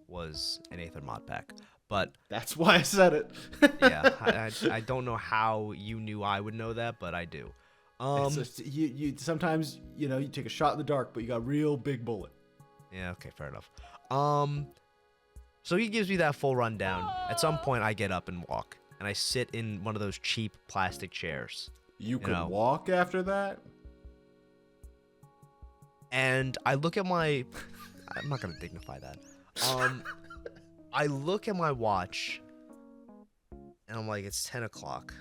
an aether mod pack. But that's why I said it. Yeah, I don't know how you knew I would know that, but I do. You sometimes, you take a shot in the dark, but you got a real big bullet. Yeah, okay, fair enough. So he gives me that full rundown. At some point, I get up and walk, and I sit in one of those cheap plastic chairs. You could walk after that? And I look at my... I'm not going to dignify that. I look at my watch, and I'm like, it's 10 o'clock.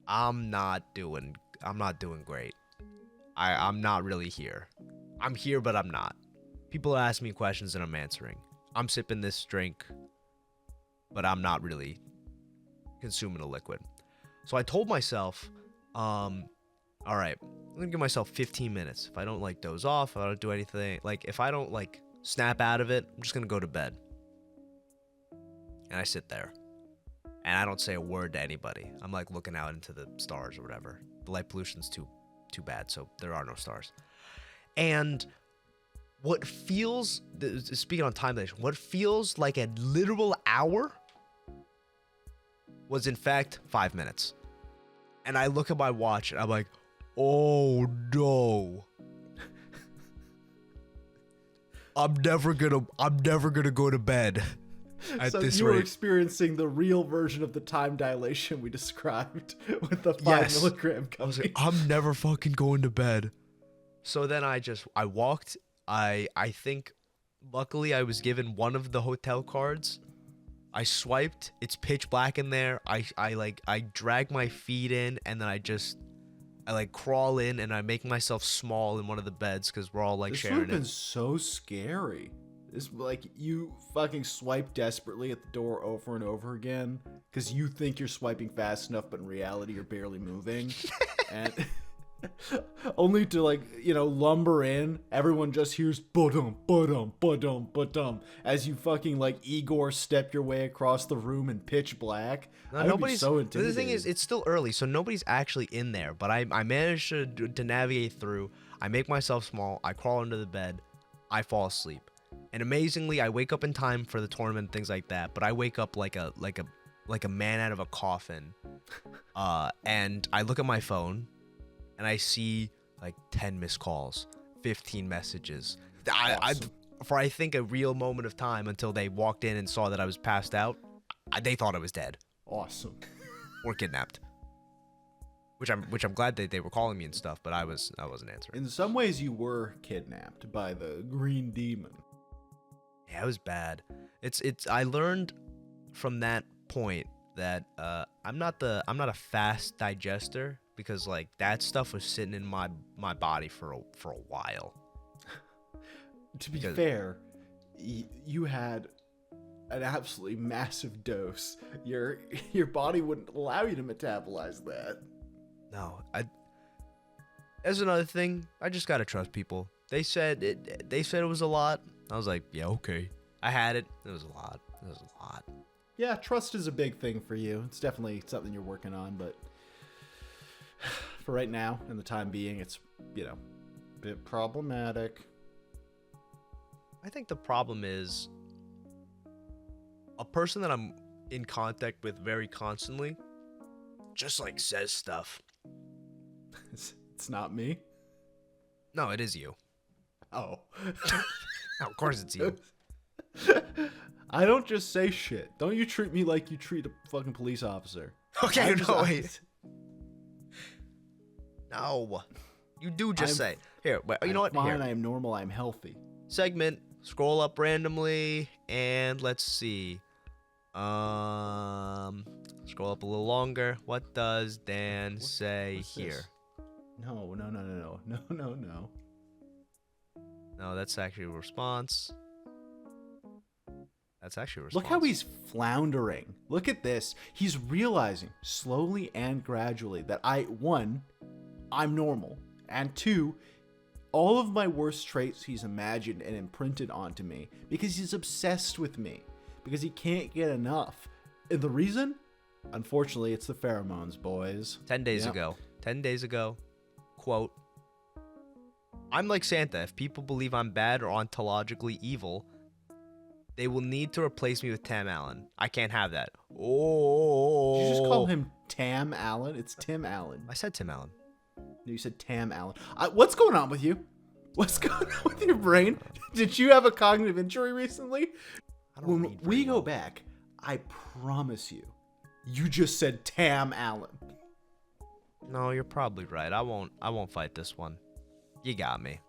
I'm not doing great. I'm not really here. I'm here, but I'm not. People ask me questions, and I'm answering. I'm sipping this drink, but I'm not really consuming a liquid. So I told myself, all right, I'm going to give myself 15 minutes. If I don't, doze off, if I don't do anything, if I don't, snap out of it, I'm just going to go to bed. And I sit there, and I don't say a word to anybody. I'm looking out into the stars or whatever. The light pollution's too bad, so there are no stars. And what feels, speaking on time dilation, what feels like a literal hour was in fact 5 minutes. And I look at my watch, and I'm like, oh no. I'm never gonna go to bed. So you were experiencing the real version of the time dilation we described with the 5 milligram gummy. I was like, I'm never fucking going to bed. So then I walked. I think, luckily, I was given one of the hotel cards. I swiped. It's pitch black in there. I drag my feet in, and then I crawl in, and I make myself small in one of the beds because we're all sharing it. This would have been so scary. It's you fucking swipe desperately at the door over and over again because you think you're swiping fast enough, but in reality you're barely moving. And only to lumber in, everyone just hears ba-dum, ba-dum, ba-dum, ba-dum as you fucking Igor step your way across the room in pitch black. No, nobody's so intimidated. The thing is, it's still early, so nobody's actually in there, but I managed to navigate through. I make myself small, I crawl into the bed, I fall asleep. And amazingly, I wake up in time for the tournament and things like that. But I wake up like a man out of a coffin. And I look at my phone, and I see 10 missed calls, 15 messages. Awesome. I think a real moment of time until they walked in and saw that I was passed out. They thought I was dead. Awesome. Or kidnapped. Which I'm glad that they were calling me and stuff, but I wasn't answering. In some ways, you were kidnapped by the green demon. Yeah, it was bad. I learned from that point that I'm not a fast digester, because that stuff was sitting in my body for a while. To be fair, you had an absolutely massive dose. Your body wouldn't allow you to metabolize that. No, That's another thing. I just gotta trust people. They said it was a lot. I was like, yeah, okay. I had it. It was a lot. Yeah, trust is a big thing for you. It's definitely something you're working on, but for right now, in the time being, it's, a bit problematic. I think the problem is a person that I'm in contact with very constantly just says stuff. It's not me? No, it is you. Oh. No, of course it's you. I don't just say shit. Don't you treat me like you treat a fucking police officer. Okay, wait. No. You do just say. Here, wait, you know what? Fine, Here. I am normal, I'm healthy. Segment, scroll up randomly, and let's see. Scroll up a little longer. What does Dan say here? No. No, that's actually a response. That's actually a response. Look how he's floundering. Look at this. He's realizing slowly and gradually that I'm normal. And 2, all of my worst traits he's imagined and imprinted onto me because he's obsessed with me. Because he can't get enough. And the reason? Unfortunately, it's the pheromones, boys. 10 days ago, quote, I'm like Santa. If people believe I'm bad or ontologically evil, they will need to replace me with Tam Allen. I can't have that. Oh. Did you just call him Tam Allen? It's Tim Allen. I said Tim Allen. No, you said Tam Allen. What's going on with you? What's going on with your brain? Did you have a cognitive injury recently? When we go back, I promise you, you just said Tam Allen. No, you're probably right. I won't fight this one. You got me.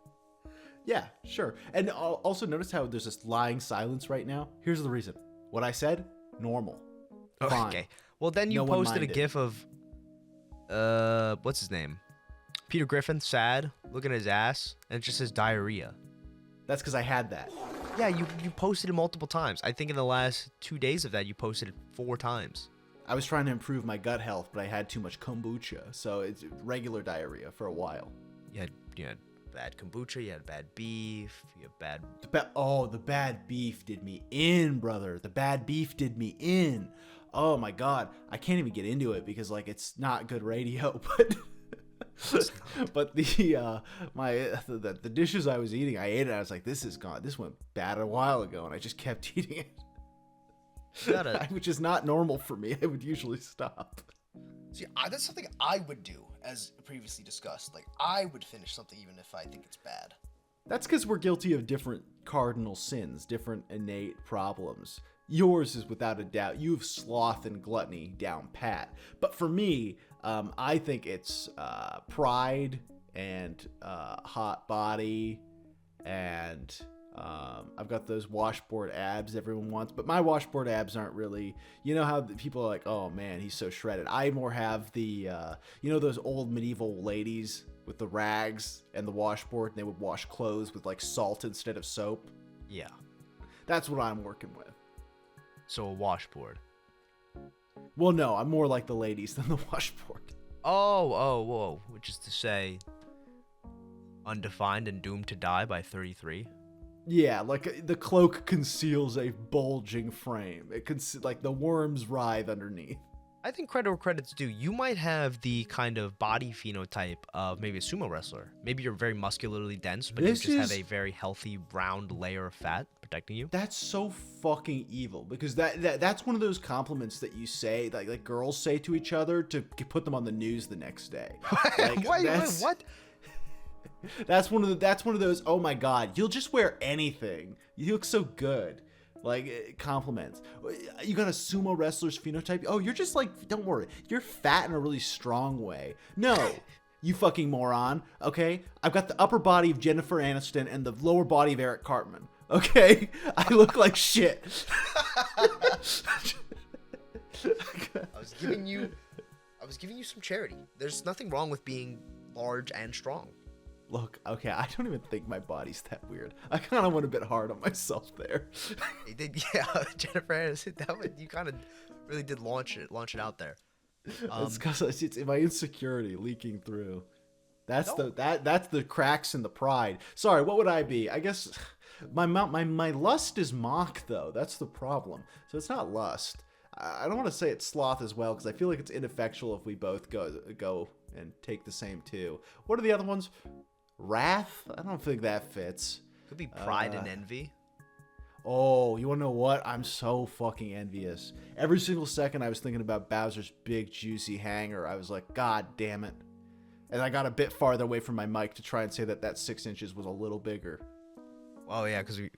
Yeah, sure. And also notice how there's this lying silence right now. Here's the reason. What I said, normal. Fine. Okay. Well, then you posted a gif of, what's his name? Peter Griffin, sad, looking at his ass, and it just says diarrhea. That's because I had that. Yeah, you posted it multiple times. I think in the last 2 days of that, you posted it 4 times. I was trying to improve my gut health, but I had too much kombucha, so it's regular diarrhea for a while. You had bad kombucha, you had bad beef, you had bad... The bad beef did me in, brother. The bad beef did me in. Oh my god. I can't even get into it because, like, it's not good radio, but... but the dishes I was eating, I ate it. I was like, this is gone. This went bad a while ago, and I just kept eating it. Which is not normal for me. I would usually stop. See, that's something I would do, as previously discussed. Like, I would finish something even if I think it's bad. That's because we're guilty of different cardinal sins, different innate problems. Yours is without a doubt. You have sloth and gluttony down pat. But for me, I think it's pride and hot body, and I've got those washboard abs everyone wants. But my washboard abs aren't really, you know how people are like, oh man, he's so shredded. I more have the, those old medieval ladies with the rags and the washboard, and they would wash clothes with like salt instead of soap. Yeah. That's what I'm working with. So a washboard. Well, no, I'm more like the ladies than the washboard. Whoa. Which is to say, undefined and doomed to die by 33. Yeah, like the cloak conceals a bulging frame. Like the worms writhe underneath. I think credit where credit's due. You might have the kind of body phenotype of maybe a sumo wrestler. Maybe you're very muscularly dense, but you just have a very healthy round layer of fat protecting you. That's so fucking evil, because that's one of those compliments that you say, like girls say to each other to put them on the news the next day. Like, what? That's one of those, oh my god, you'll just wear anything. You look so good. Like, compliments. You got a sumo wrestler's phenotype? Oh, you're just like, don't worry. You're fat in a really strong way. No, you fucking moron. Okay? I've got the upper body of Jennifer Aniston and the lower body of Eric Cartman. Okay? I look like shit. I was giving you some charity. There's nothing wrong with being large and strong. Look, okay, I don't even think my body's that weird. I kind of went a bit hard on myself there. Yeah, Jennifer Aniston, you kind of really did launch it out there. It's because it's my insecurity leaking through. That's the cracks in the pride. Sorry, what would I be? I guess my lust is mock, though. That's the problem. So it's not lust. I don't want to say it's sloth as well, because I feel like it's ineffectual if we both go and take the same two. What are the other ones? Wrath? I don't think that fits. Could be pride and envy. Oh, you want to know what? I'm so fucking envious. Every single second I was thinking about Bowser's big, juicy hanger, I was like, God damn it. And I got a bit farther away from my mic to try and say that 6 inches was a little bigger. Oh, yeah, because okay.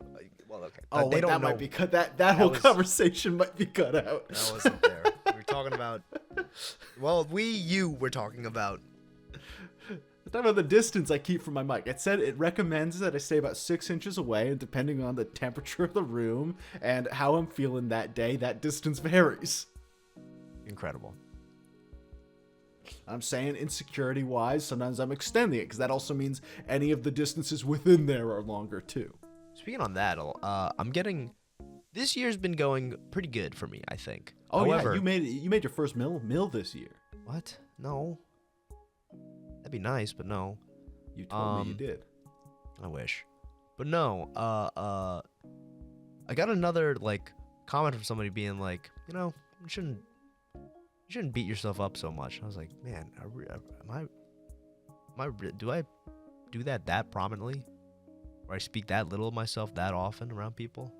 Oh, wait, that might be cut. That whole conversation might be cut out. That wasn't there. We were talking about... Well, we're talking about... Talking about the distance I keep from my mic. It said it recommends that I stay about 6 inches away, and depending on the temperature of the room and how I'm feeling that day, that distance varies. Incredible. I'm saying insecurity-wise, sometimes I'm extending it, because that also means any of the distances within there are longer, too. Speaking on that, I'm getting This year's been going pretty good for me, I think. Oh However, yeah, you made your first mill this year. What? No. That'd be nice, but no. You told me you did. I wish. But no, I got another like comment from somebody being like, you shouldn't beat yourself up so much. I was like, man, do I do that prominently? Or I speak that little of myself that often around people?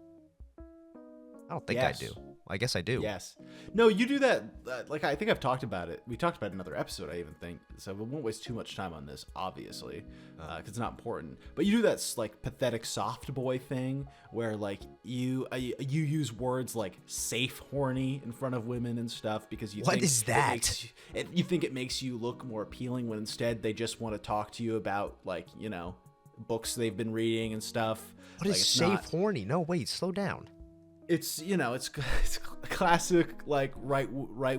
I don't think I do. I guess I do. Yes. No, you do that. Like, I think I've talked about it. We talked about it in another episode, I even think. So we won't waste too much time on this, obviously, because it's not important. But you do that, like, pathetic soft boy thing where, like, you use words like safe horny in front of women and stuff because you think is that? You think it makes you look more appealing when instead they just want to talk to you about, like, books they've been reading and stuff. What is safe horny? No, wait, slow down. It's it's classic like right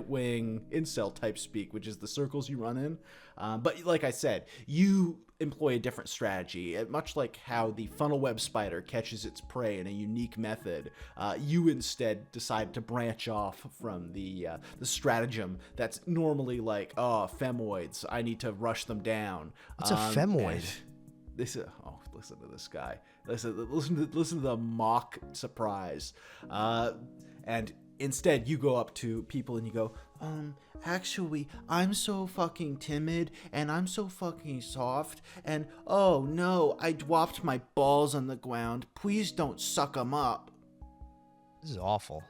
wing incel type speak, which is the circles you run in. But like I said, you employ a different strategy, much like how the funnel web spider catches its prey in a unique method. You instead decide to branch off from the stratagem that's normally like, oh, femoids, I need to rush them down. What's a femoid? Listen to this guy. Listen to the mock surprise. And instead, you go up to people and you go, actually, I'm so fucking timid and I'm so fucking soft. And oh no, I dropped my balls on the ground. Please don't suck them up. This is awful.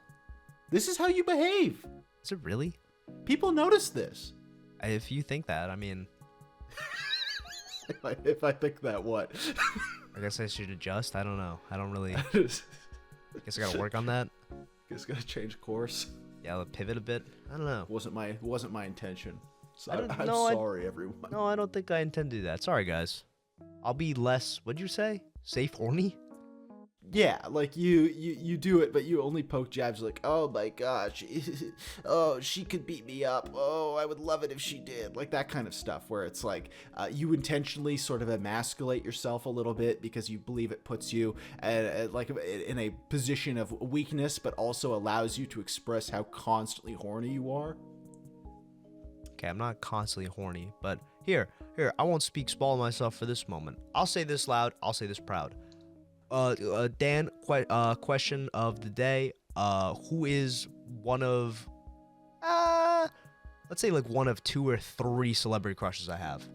This is how you behave. Is it really? People notice this. If you think that, I mean... if I think that, what? I guess I should adjust. I don't know. I don't really... Guess I gotta work on that. Guess gotta change course. Yeah, I'll pivot a bit. I don't know. Wasn't my intention. So I'm no, sorry, everyone. No, I don't think I intend to do that. Sorry, guys. I'll be less... What'd you say? Safe horny? Yeah, like you do it, but you only poke jabs like, oh my gosh, oh, she could beat me up. Oh, I would love it if she did. Like that kind of stuff where it's like you intentionally sort of emasculate yourself a little bit because you believe it puts you like in a position of weakness, but also allows you to express how constantly horny you are. Okay, I'm not constantly horny, but here, I won't speak small of myself for this moment. I'll say this loud, I'll say this proud. Dan, question of the day. Who is one of, let's say like one of 2 or 3 celebrity crushes I have?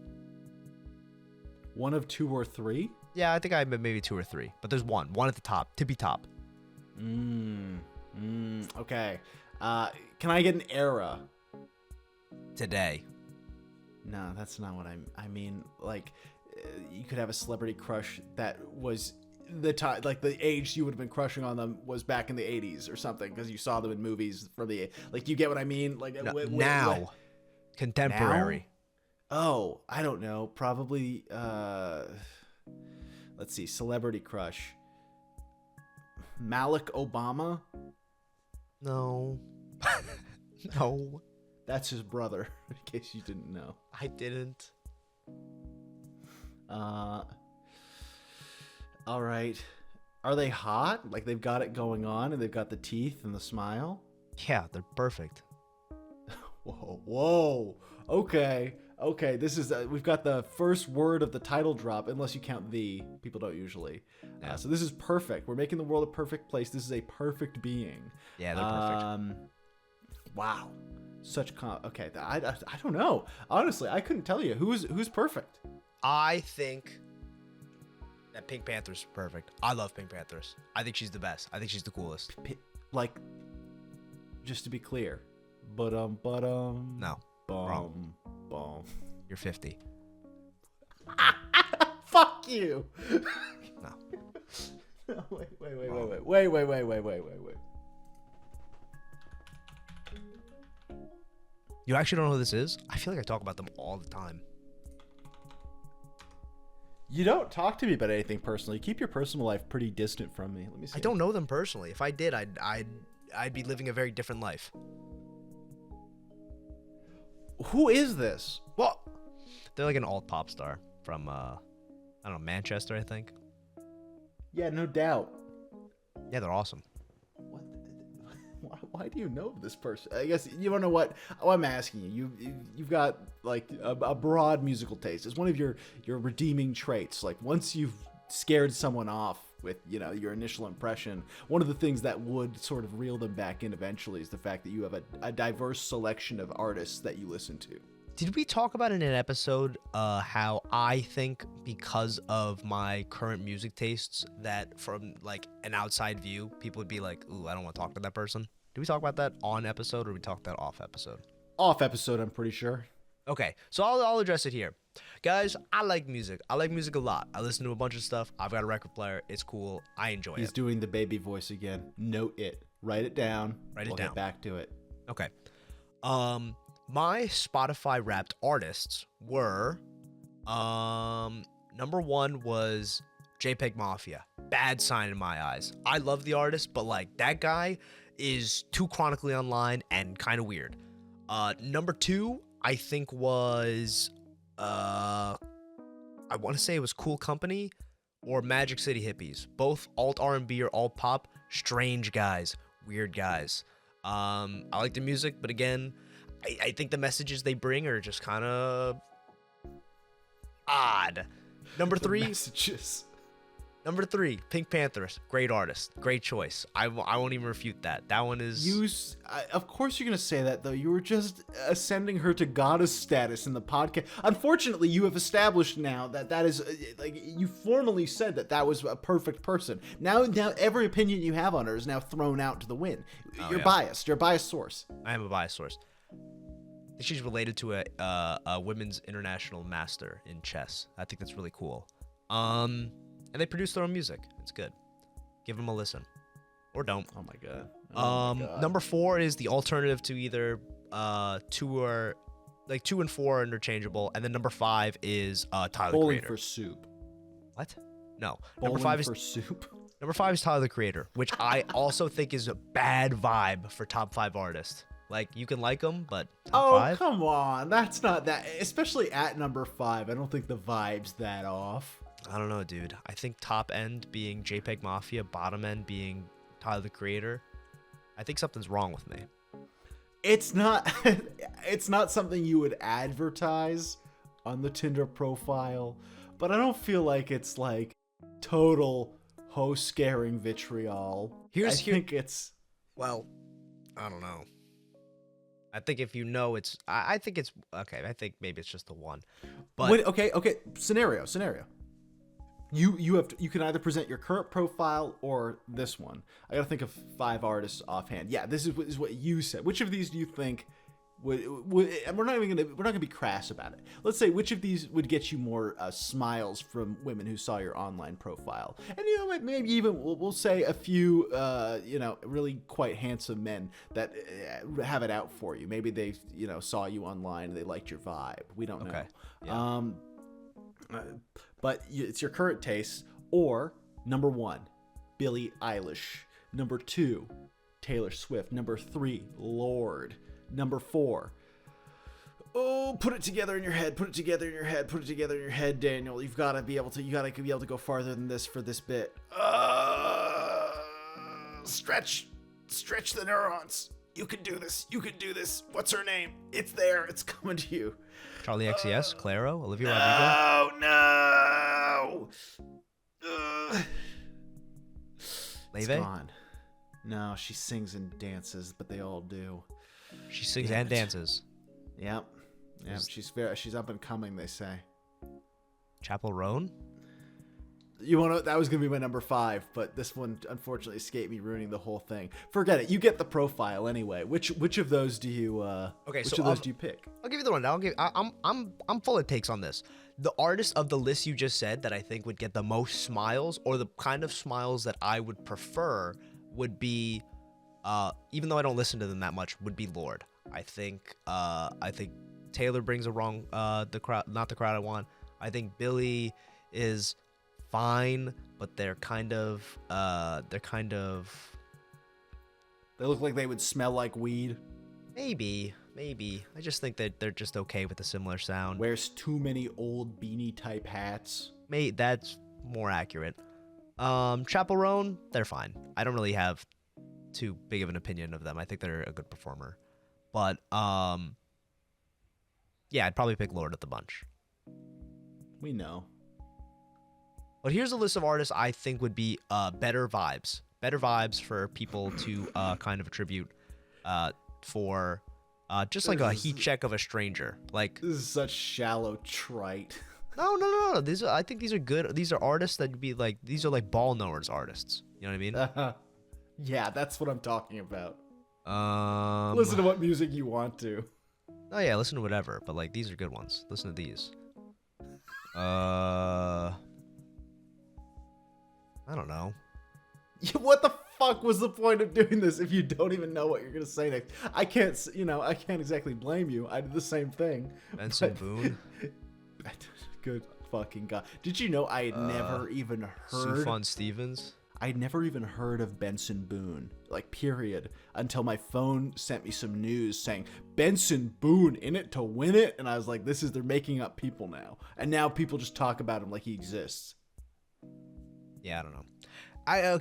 One of 2 or 3? Yeah, I think I have maybe 2 or 3, but there's one at the top, tippy top. Okay. Can I get an era? Today. No, that's not what I mean. Like, you could have a celebrity crush that was the time, like the age you would have been crushing on them was back in the 80s or something because you saw them in movies from the, like, you get what I mean? Like no, now, contemporary. Now? Oh, I don't know. Probably. Let's see. Celebrity crush. Malik Obama. No. No. That's his brother. In case you didn't know. I didn't. All right. Are they hot? Like they've got it going on and they've got the teeth and the smile? Yeah, they're perfect. Whoa. Okay. This is we've got the first word of the title drop, unless you count the. People don't usually. Yeah. So this is perfect. We're making the world a perfect place. This is a perfect being. Yeah, they're perfect. Wow. Such okay. I don't know. Honestly, I couldn't tell you who's perfect. I think that Pink Panther's perfect. I love Pink Panthers. I think she's the best. I think she's the coolest. Like, just to be clear, no, wrong. You're 50. Fuck you. No. No, wait. You actually don't know who this is? I feel like I talk about them all the time. You don't talk to me about anything personally. You keep your personal life pretty distant from me. Let me see. I don't know them personally. If I did, I'd be living a very different life. Who is this? Well, they're like an alt pop star from I don't know, Manchester, I think. Yeah, no doubt. Yeah, they're awesome. why do you know this person? I guess you don't know what. Oh, I'm asking you. You've got like a broad musical taste. It's one of your redeeming traits. Like once you've scared someone off with your initial impression, one of the things that would sort of reel them back in eventually is the fact that you have a diverse selection of artists that you listen to. Did we talk about in an episode how I think because of my current music tastes that from like an outside view, people would be like, ooh, I don't want to talk to that person? Did we talk about that on episode or did we talk that off episode? Off episode, I'm pretty sure. Okay, so I'll address it here. Guys, I like music. I like music a lot. I listen to a bunch of stuff. I've got a record player. It's cool. I enjoy it. He's doing the baby voice again. Note it. Write it down. We'll get back to it. Okay. My Spotify Wrapped artists were, number one was JPEG Mafia. Bad sign in my eyes. I love the artist, but like that guy is too chronically online and kind of weird. Number two, I think was, I want to say it was Cool Company or Magic City Hippies. Both alt R&B or alt pop. Strange guys, weird guys. I like their music, but again, I think the messages they bring are just kind of odd. Number three, Pink Panthers, great artist, great choice. I won't even refute that. That one is. Of course you're gonna say that though. You were just ascending her to goddess status in the podcast. Unfortunately, you have established now that is like you formally said that was a perfect person. Now every opinion you have on her is now thrown out to the wind. You're biased. You're a biased source. I am a biased source. I think she's related to a women's international master in chess. I think that's really cool. And they produce their own music. It's good. Give them a listen. Or don't. Oh my god. Number four is the alternative to either 2 and 4 are interchangeable. And then number 5 is Tyler the Bowling Creator. for Soup. What? No. Bowling number 5 is for Soup. Number 5 is Tyler the Creator, which I also think is a bad vibe for top 5 artists. Like, you can like them, but top 5? Come on. That's not that. Especially at number 5. I don't think the vibe's that off. I don't know, dude. I think top end being JPEG Mafia, bottom end being Tyler the Creator. I think something's wrong with me. It's not it's not something you would advertise on the Tinder profile, but I don't feel like it's like total scaring vitriol. I think it's well, I don't know. I think if you know it's I think it's okay. I think maybe it's just the one. But okay. Scenario. You can either present your current profile or this one. I gotta think of 5 artists offhand. Yeah, this is what you said. Which of these do you think would and we're not gonna be crass about it. Let's say which of these would get you more smiles from women who saw your online profile, and maybe even we'll say a few really quite handsome men that have it out for you. Maybe they saw you online and they liked your vibe. We don't know. Yeah. But it's your current taste. Or number 1, Billie Eilish. Number 2, Taylor Swift. Number 3, Lorde. Number 4, put it together in your head. Put it together in your head. Put it together in your head, Daniel. You gotta be able to go farther than this for this bit. Stretch the neurons. You can do this. What's her name? It's there. It's coming to you. Charlie XCS, Claro, Olivia Rodrigo. No. It's Leve? gone. No, she sings and dances, but they all do. She sings and dances. Yep. She's up and coming, they say. Chapel Roan? That was gonna be my number 5, but this one unfortunately escaped me, ruining the whole thing. Forget it. You get the profile anyway. Which of those do you? Which of those do you pick? I'll give you the rundown. I'm full of takes on this. The artist of the list you just said that I think would get the most smiles, or the kind of smiles that I would prefer, would be, even though I don't listen to them that much, would be Lorde. I think Taylor brings a wrong not the crowd I want. I think Billie is fine, but they're kind of they look like they would smell like weed. Maybe I just think that they're just okay with a similar sound. Wears too many old beanie type hats. That's more accurate. Chapel Roan, they're fine. I don't really have too big of an opinion of them. I think they're a good performer. But yeah, I'd probably pick Lord of the bunch. We know. But here's a list of artists I think would be better vibes. Better vibes for people to kind of attribute for just like a heat check of a stranger. Like, This is such shallow trite. no. I think these are good. These are artists that would be like, these are like ball knowers artists. You know what I mean? Yeah, that's what I'm talking about. Um, Listen to what music you want to. Oh yeah, listen to whatever. But like, these are good ones. Listen to these. I don't know. What the fuck was the point of doing this if you don't even know what you're gonna say next? I can't exactly blame you. I did the same thing. Benson Boone. Good fucking god! Did you know I had never even heard? Sufjan Stevens. I'd never even heard of Benson Boone, like period, until my phone sent me some news saying Benson Boone in it to win it, and I was like, they're making up people now, and now people just talk about him like he exists. Yeah, I don't know. I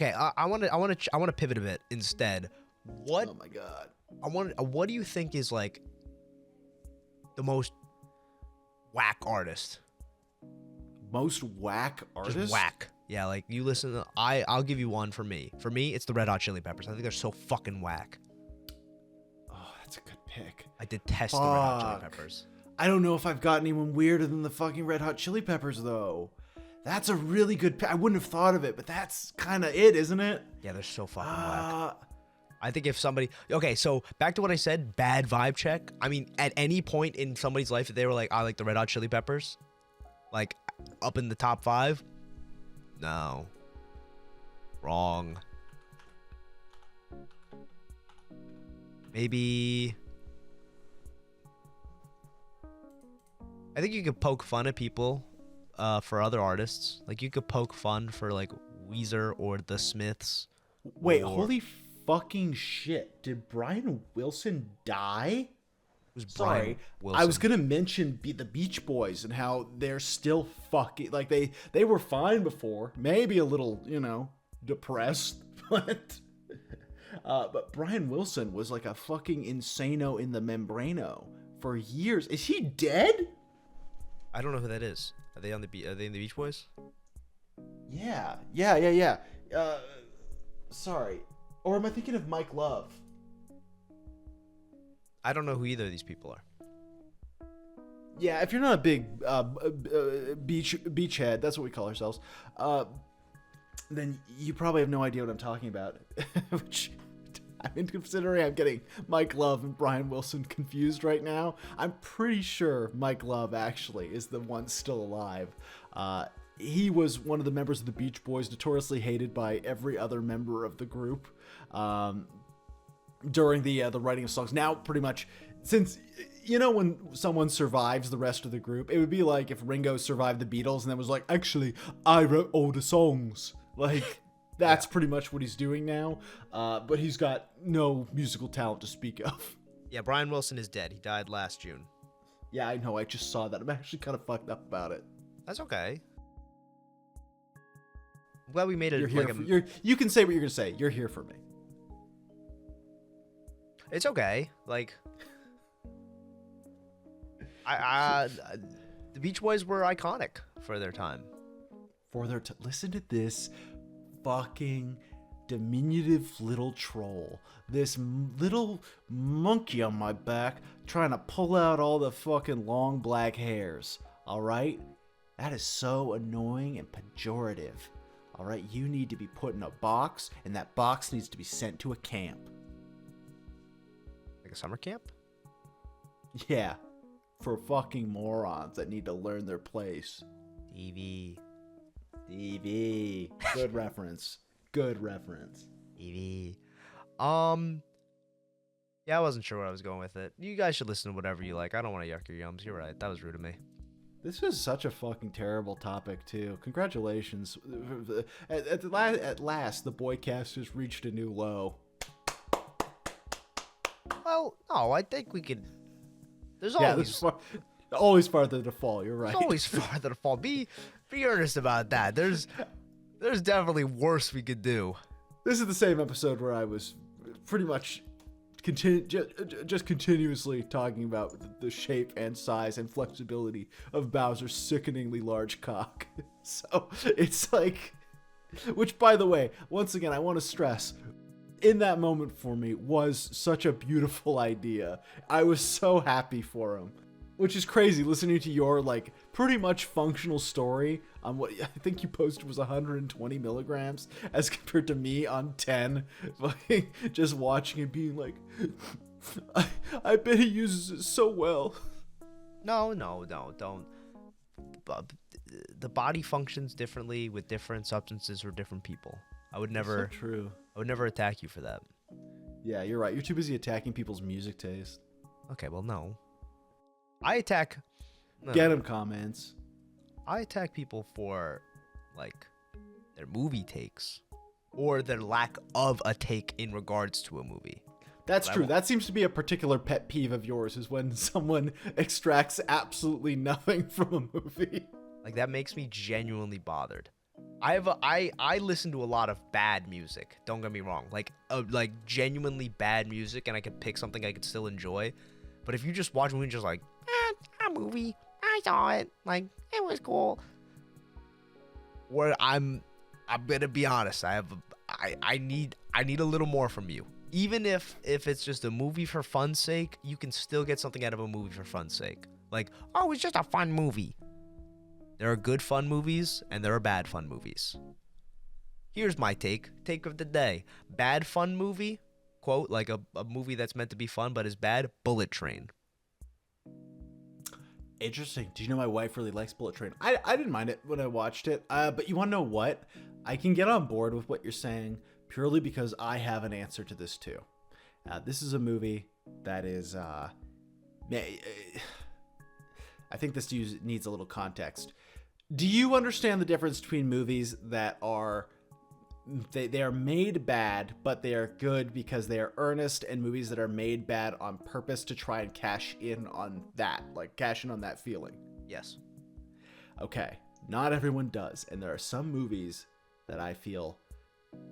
want to pivot a bit instead. What? Oh my god. What do you think is like the most whack artist? Most whack artist? Just whack. Yeah, like you listen to. I'll give you one for me. For me, it's the Red Hot Chili Peppers. I think they're so fucking whack. Oh, that's a good pick. I detest the Red Hot Chili Peppers. I don't know if I've got anyone weirder than the fucking Red Hot Chili Peppers though. That's a really good pick. I wouldn't have thought of it, but that's kind of it, isn't it? Yeah, they're so fucking whack. I think if somebody... Okay, so back to what I said, bad vibe check. I mean, at any point in somebody's life, if they were like, I like the Red Hot Chili Peppers, like, up in the top 5, no. Wrong. Maybe... I think you could poke fun at people for other artists. Like, you could poke fun for, like, Weezer or The Smiths. Wait, holy fucking shit. Did Brian Wilson die? It was Brian Wilson. I was going to mention the Beach Boys and how they're still fucking... Like, they were fine before. Maybe a little, depressed. But Brian Wilson was like a fucking insano in the membrano for years. Is he dead? I don't know who that is. Are they in the Beach Boys? Yeah. Sorry. Or am I thinking of Mike Love? I don't know who either of these people are. Yeah, if you're not a big beachhead, that's what we call ourselves, then you probably have no idea what I'm talking about. Which, I mean, considering I'm getting Mike Love and Brian Wilson confused right now, I'm pretty sure Mike Love actually is the one still alive. He was one of the members of the Beach Boys, notoriously hated by every other member of the group during the writing of songs. Now, pretty much, since, when someone survives the rest of the group, it would be like if Ringo survived the Beatles and then was like, actually, I wrote all the songs. Like, that's pretty much what he's doing now. But he's got no musical talent to speak of. Yeah, Brian Wilson is dead. He died last June. Yeah, I know. I just saw that. I'm actually kind of fucked up about it. That's okay. I'm glad we made it. You can say what you're gonna say. You're here for me. It's okay. Like, the Beach Boys were iconic for their time. Listen to this fucking diminutive little troll. This little monkey on my back trying to pull out all the fucking long black hairs. All right? That is so annoying and pejorative. All right? You need to be put in a box, and that box needs to be sent to a camp. Like a summer camp? Yeah. For fucking morons that need to learn their place. TV. Good reference. Good reference. TV. Yeah, I wasn't sure where I was going with it. You guys should listen to whatever you like. I don't want to yuck your yums. You're right. That was rude of me. This is such a fucking terrible topic, too. Congratulations. At last, the Boycast has reached a new low. Well, no, I think we could... There's always farther to fall. You're right. There's always farther to fall. Be earnest about that. There's definitely worse we could do. This is the same episode where I was pretty much just continuously talking about the shape and size and flexibility of Bowser's sickeningly large cock. So it's like, which by the way, once again, I want to stress, in that moment for me was such a beautiful idea. I was so happy for him. Which is crazy, listening to your, like, pretty much functional story on what I think you posted was 120 milligrams, as compared to me on 10, like, just watching it being like, I bet he uses it so well. No, don't. The body functions differently with different substances or different people. I would never. That's so true. I would never attack you for that. Yeah, you're right. You're too busy attacking people's music taste. Okay, well, no. I attack. No. Get him comments. I attack people for, like, their movie takes or their lack of a take in regards to a movie. That's true. That seems to be a particular pet peeve of yours, is when someone extracts absolutely nothing from a movie. Like, that makes me genuinely bothered. I listen to a lot of bad music. Don't get me wrong. Like genuinely bad music, and I could pick something I could still enjoy. But if you just watch a movie and just like, a movie, I saw it, like, it was cool. Or I'm gonna be honest. I need a little more from you. Even if it's just a movie for fun's sake, you can still get something out of a movie for fun's sake. Like, oh, it's just a fun movie. There are good fun movies, and there are bad fun movies. Here's my take of the day. Bad fun movie, quote, like a movie that's meant to be fun but is bad, Bullet Train. Interesting. Do you know my wife really likes Bullet Train? I didn't mind it when I watched it, but you want to know what? I can get on board with what you're saying purely because I have an answer to this too. This is a movie that is... I think this needs a little context. Do you understand the difference between movies that are... They are made bad, but they are good because they are earnest, and movies that are made bad on purpose to try and cash in on that, like cash in on that feeling? Yes. Okay, not everyone does, and there are some movies that I feel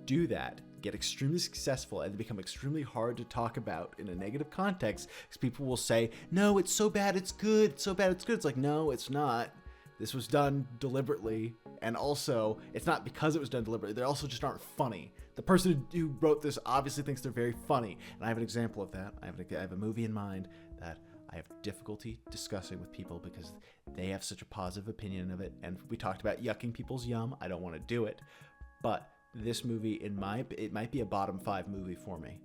do that, get extremely successful, and become extremely hard to talk about in a negative context, because people will say, no, it's so bad, it's good, it's so bad, it's good. It's like, no, it's not. This was done deliberately, and also, it's not because it was done deliberately. They also just aren't funny. The person who wrote this obviously thinks they're very funny, and I have an example of that. I have a movie in mind that I have difficulty discussing with people because they have such a positive opinion of it, and we talked about yucking people's yum. I don't want to do it, but this movie, it might be a bottom 5 movie for me,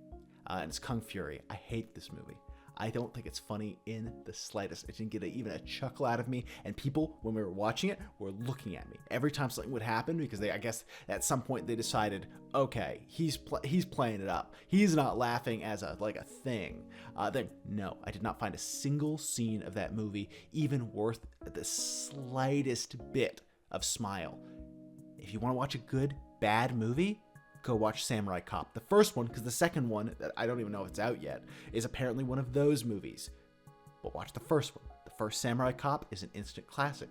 and it's Kung Fury. I hate this movie. I don't think it's funny in the slightest. It didn't get even a chuckle out of me. And people, when we were watching it, were looking at me every time something would happen, because I guess at some point they decided, okay, he's playing it up. He's not laughing as a thing. Then no, I did not find a single scene of that movie even worth the slightest bit of smile. If you want to watch a good bad movie, go watch Samurai Cop. The first one, because the second one, that I don't even know if it's out yet, is apparently one of those movies. But watch the first one. The first Samurai Cop is an instant classic.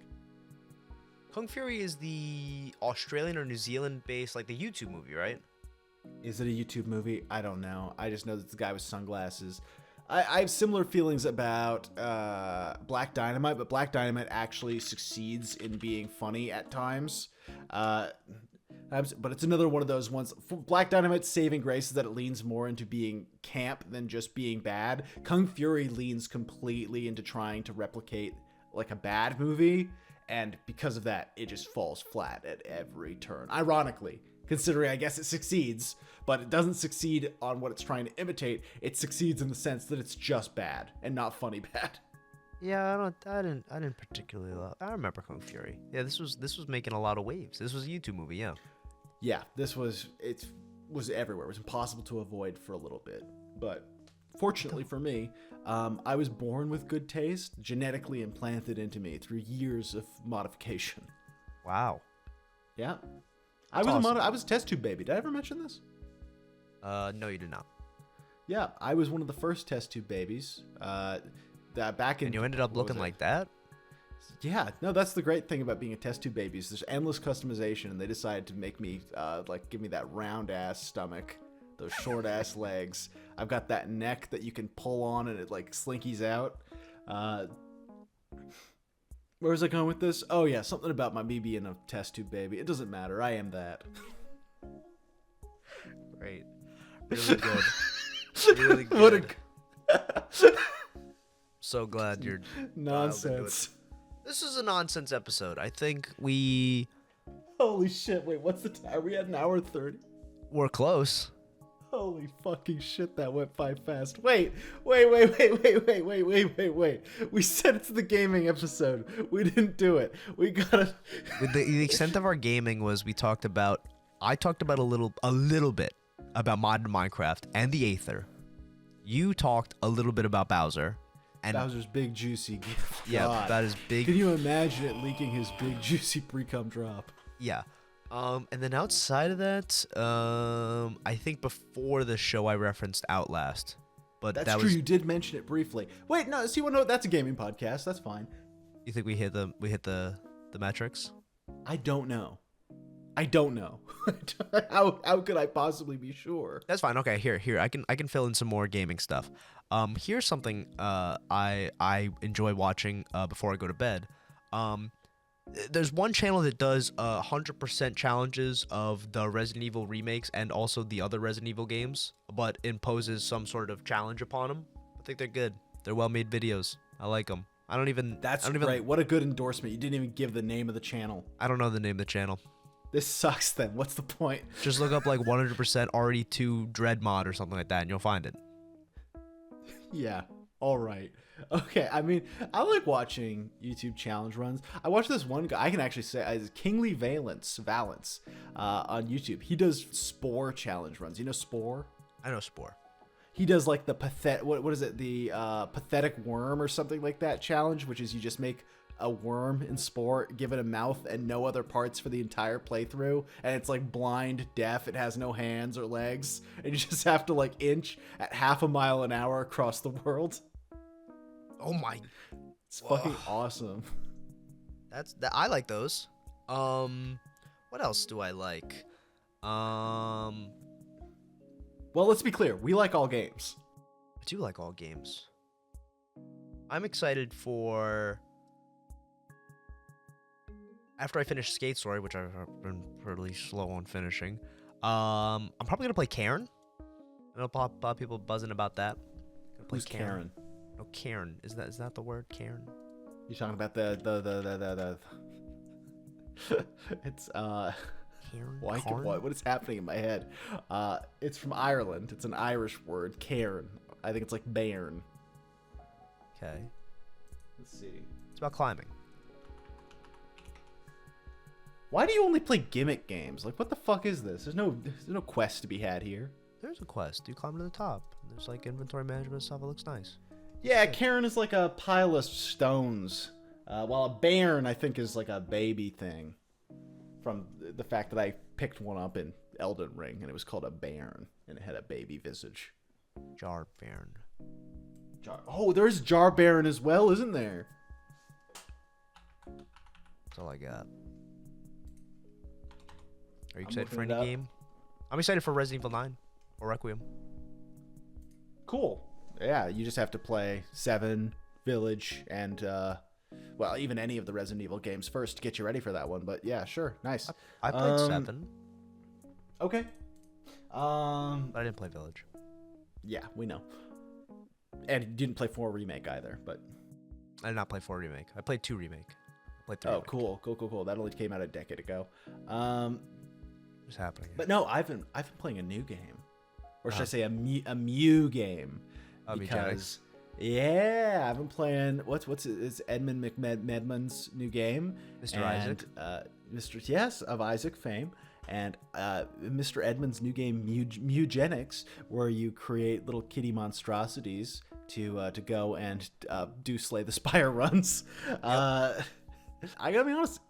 Kung Fury is the Australian or New Zealand based, like the YouTube movie, right? Is it a YouTube movie? I don't know. I just know that the guy with sunglasses. I have similar feelings about Black Dynamite, but Black Dynamite actually succeeds in being funny at times. But it's another one of those ones. Black Dynamite's saving grace is that it leans more into being camp than just being bad. Kung Fury leans completely into trying to replicate like a bad movie, and because of that, it just falls flat at every turn. Ironically, considering I guess it succeeds, but it doesn't succeed on what it's trying to imitate. It succeeds in the sense that it's just bad and not funny bad. Yeah, I didn't particularly love. I remember Kung Fury. Yeah, this was making a lot of waves. This was a YouTube movie, yeah. Yeah, it was everywhere. It was impossible to avoid for a little bit. But fortunately for me, I was born with good taste, genetically implanted into me through years of modification. Wow. Yeah. That's awesome. I was a test tube baby. Did I ever mention this? No, you did not. Yeah, I was one of the first test tube babies. And you ended up looking like that? Yeah, no, that's the great thing about being a test tube baby is there's endless customization, and they decided to make me, give me that round ass stomach, Those short ass legs. I've got that neck that you can pull on and it like slinkies out. Where was I going with this? Oh yeah, something about me being a test tube baby. It doesn't matter. I am that. Great. Really good. Really good. What a So glad you're nonsense. This is a nonsense episode. I think we... Holy shit! Wait, what's the time? Are we at an hour 30? We're close. Holy fucking shit, that went by fast. Wait. We said it's the gaming episode. We didn't do it. We gotta... The extent of our gaming was I talked about a little bit about modern Minecraft and the Aether. You talked a little bit about Bowser. And Bowser's big juicy gift. Yeah, God. that is big. Can you imagine it leaking his big juicy pre-cum drop? Yeah. And then outside of that, I think before the show I referenced Outlast. But That's true. You did mention it briefly. Wait, no. See, well, no, that's a gaming podcast. That's fine. You think we hit the metrics? I don't know. How could I possibly be sure? That's fine. Okay, here. I can fill in some more gaming stuff. Here's something I enjoy watching before I go to bed. There's one channel that does 100% challenges of the Resident Evil remakes and also the other Resident Evil games, but imposes some sort of challenge upon them. I think they're good. They're well-made videos. I like them. That's great. What a good endorsement. You didn't even give the name of the channel. I don't know the name of the channel. This sucks then. What's the point? Just look up like 100% RE2 Dread mod or something like that and you'll find it. Yeah. All right. Okay. I mean, I like watching YouTube challenge runs. I watched this one guy. I can actually say Kingly Valence on YouTube. He does Spore challenge runs. You know Spore? I know Spore. He does like the pathetic. What is it? The pathetic worm or something like that challenge, which is you just make a worm in Spore, give it a mouth and no other parts for the entire playthrough, and it's like blind, deaf, it has no hands or legs, and you just have to like inch at 0.5 mile an hour across the world. Oh my, it's fucking awesome. I like those. What else do I like? Well, let's be clear, we like all games. I do like all games. I'm excited for after I finish Skate Story, which I've been pretty slow on finishing. I'm probably gonna play Karen. I know a lot of people buzzing about that. Who's Karen? No, Karen. Is that the word, Karen? You talking about the It's Karen. What is happening in my head? It's from Ireland. It's an Irish word, Cairn. I think it's like bairn. Okay. Let's see. It's about climbing. Why do you only play gimmick games? Like, what the fuck is this? There's no quest to be had here. There's a quest. You climb to the top. There's like inventory management stuff. It looks nice. Yeah, Karen is like a pile of stones, while a bairn I think is like a baby thing. From the fact that I picked one up in Elden Ring and it was called a bairn and it had a baby visage. Jar Baron. Oh, there's Jar Baron as well, isn't there? That's all I got. Are you excited for any game? I'm excited for Resident Evil 9 or Requiem. Cool. Yeah, you just have to play 7, Village, and well, even any of the Resident Evil games first to get you ready for that one. But yeah, sure, nice. I played 7. Okay. But I didn't play Village. Yeah, we know. And you didn't play 4 Remake either, but I did not play 4 Remake. I played 2 Remake. I played 3 Oh, remake. cool. That only came out a decade ago. What's happening? But no, I've been playing a new game, or should I say a Mew game? Because yeah, I've been playing what's it? It's Edmund McMedman's new game, Mr. Isaac. Mr. of Isaac fame, and Mr. Edmund's new game Mewgenics, where you create little kitty monstrosities to go and do Slay the Spire runs. Yep. I gotta be honest,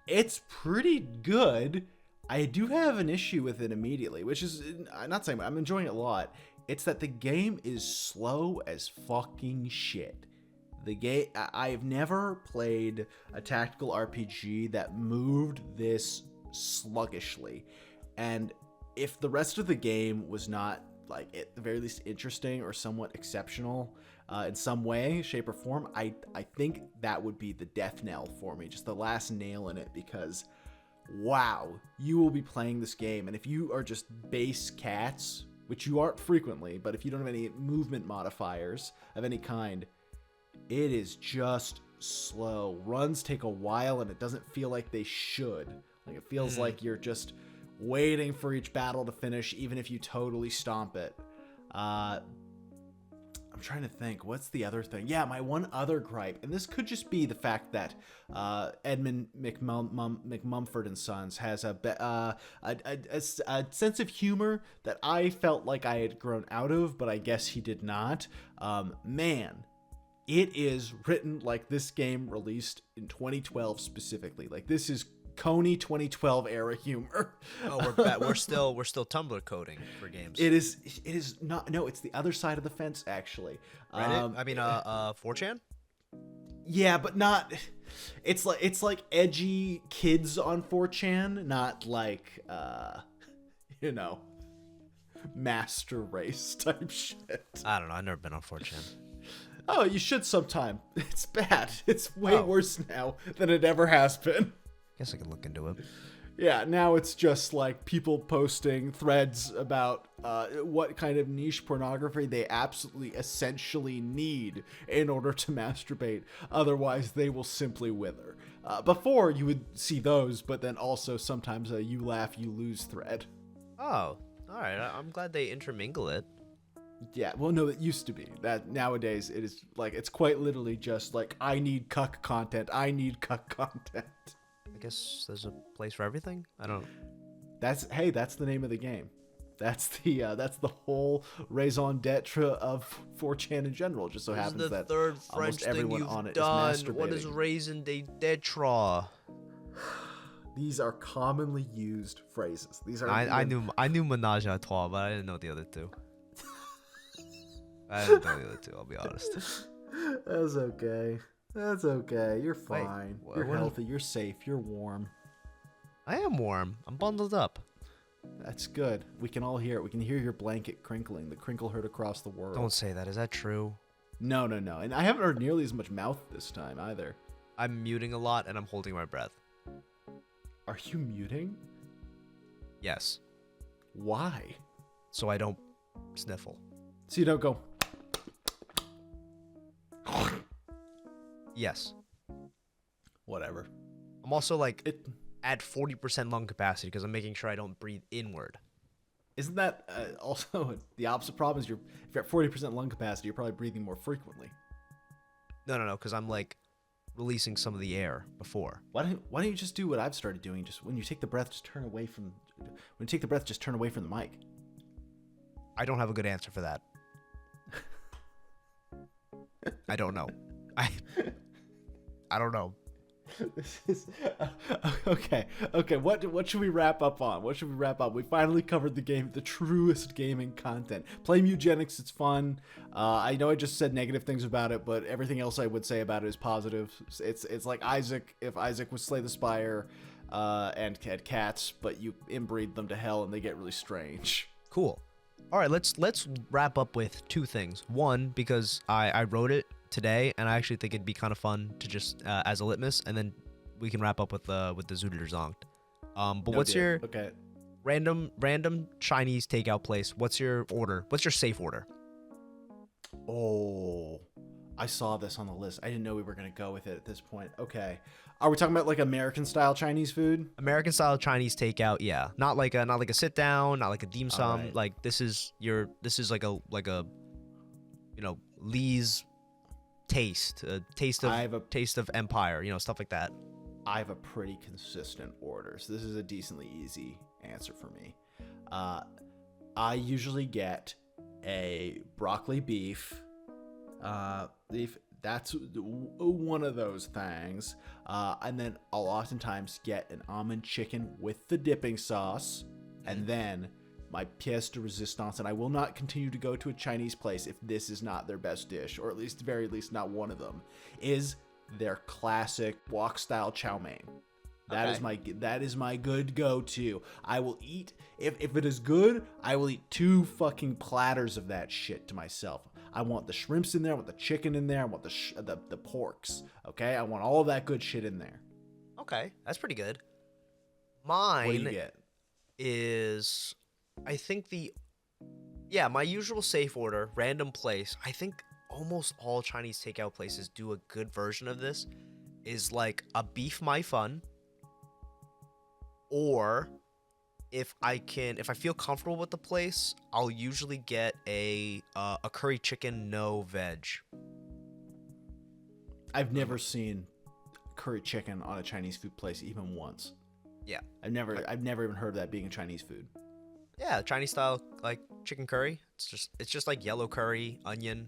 it's pretty good. I do have an issue with it immediately, which is I'm not saying I'm enjoying it a lot. It's that the game is slow as fucking shit. The game, I've never played a tactical RPG that moved this sluggishly. And if the rest of the game was not, like, at the very least interesting or somewhat exceptional in some way, shape, or form, I think that would be the death knell for me, just the last nail in it, because wow, you will be playing this game, and if you are just base cats, which you aren't frequently, but if you don't have any movement modifiers of any kind, it is just slow. Runs take a while, and it doesn't feel like they should. Like, it feels like you're just waiting for each battle to finish, even if you totally stomp it. I'm trying to think, what's the other thing? Yeah, my one other gripe, and this could just be the fact that Edmund McMumford and Sons has a sense of humor that I felt like I had grown out of, but I guess he did not. Man, it is written like this game released in 2012 specifically. Like, this is Coney 2012 era humor. Oh, we're still Tumblr coding for games. It is not. No, it's the other side of the fence, actually. Reddit? 4chan? Yeah, but not. It's like edgy kids on 4chan, not like master race type shit. I don't know. I've never been on 4chan. Oh, you should sometime. It's bad. It's way worse now than it ever has been. Guess I could look into it. Yeah, now it's just like people posting threads about what kind of niche pornography they absolutely essentially need in order to masturbate. Otherwise, they will simply wither. Before, you would see those, but then also sometimes a you laugh, you lose thread. Oh, all right. I'm glad they intermingle it. Yeah, well, no, it used to be. That nowadays, it is like, it's quite literally just like, I need cuck content. I need cuck content. I guess there's a place for everything. I don't. That's the name of the game. That's the whole raison d'etre of 4chan in general. Just so happens that third almost French everyone thing on you've it is done. masturbating. What is raison d'etre? These are commonly used phrases. These are. I knew ménage à trois, but I didn't know the other two. I didn't know the other two. I'll be honest. That's okay. That's okay. You're Wait, fine. what- You're what is- healthy. You're safe. You're warm. I am warm. I'm bundled up. That's good. We can all hear it. We can hear your blanket crinkling. The crinkle heard across the world. Don't say that. Is that true? No. And I haven't heard nearly as much mouth this time either. I'm muting a lot and I'm holding my breath. Are you muting? Yes. Why? So I don't sniffle. So you don't go. Yes. Whatever. I'm also like It at 40% lung capacity because I'm making sure I don't breathe inward. isn't that also the opposite problem? Is if you're at 40% lung capacity, you're probably breathing more frequently. No, because I'm like releasing some of the air before. Why don't you just do what I've started doing? Just when you take the breath, just turn away from. When you take the breath, just turn away from the mic. I don't have a good answer for that. I don't know. I don't know. This is okay. What should we wrap up on? What should we wrap up? We finally covered the truest gaming content. Play Eugenics, it's fun. I know I just said negative things about it, but everything else I would say about it is positive. It's like Isaac, if Isaac was Slay the Spire, and had cats, but you inbreed them to hell and they get really strange. Cool. All right, let's wrap up with two things. One, because I wrote it today, and I actually think it'd be kind of fun to just as a litmus, and then we can wrap up with the Zuder Zonkt. But No what's deal. your Okay? random Chinese takeout place? What's your order? What's your safe order? Oh, I saw this on the list. I didn't know we were gonna go with it at this point. Okay, are we talking about like American style Chinese food? American style Chinese takeout, yeah. Not like a sit down, not like a dim sum. Alright. Like this is like a Lee's taste, taste of empire, stuff like that. I have a pretty consistent order, so this is a decently easy answer for me. I usually get a broccoli beef. That's one of those things. And then I'll oftentimes get an almond chicken with the dipping sauce. And then my pièce de résistance, and I will not continue to go to a Chinese place if this is not their best dish, or at least, very least, not one of them, is their classic wok-style chow mein. That is my good go-to. I will eat if it is good. I will eat 2 fucking platters of that shit to myself. I want the shrimps in there. I want the chicken in there. I want the porks. Okay, I want all of that good shit in there. Okay, that's pretty good. Mine What do you get? Is, I think my usual safe order, random place. I think almost all Chinese takeout places do a good version of this. Is like a beef mai fun, or if I feel comfortable with the place, I'll usually get a curry chicken, no veg. I've never seen curry chicken on a Chinese food place even once. Yeah. I've never even heard of that being a Chinese food. Yeah, Chinese style like chicken curry. It's just like yellow curry, onion.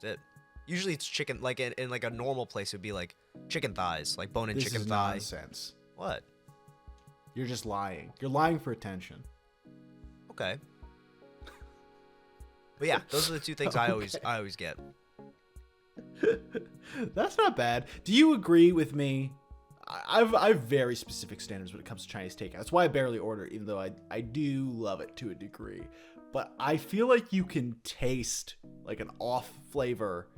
That's it. Usually it's chicken, like in like a normal place it would be like chicken thighs, like bone-in This chicken is thigh. nonsense. What? You're just lying. You're lying for attention. Okay. But yeah, those are the 2 things I always get. That's not bad. Do you agree with me? I've very specific standards when it comes to Chinese takeout. That's why I barely order, even though I do love it to a degree. But I feel like you can taste like an off flavor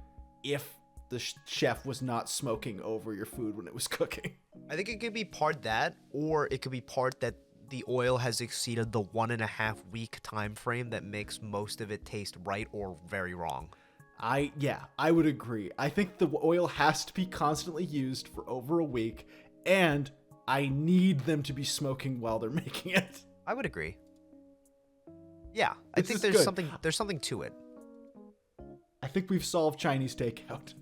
if the chef was not smoking over your food when it was cooking. I think it could be part that, or it could be part that the oil has exceeded the 1.5 week time frame that makes most of it taste right or very wrong. I would agree. I think the oil has to be constantly used for over a week, and I need them to be smoking while they're making it. I would agree. Yeah, I think there's something to it. I think we've solved Chinese takeout.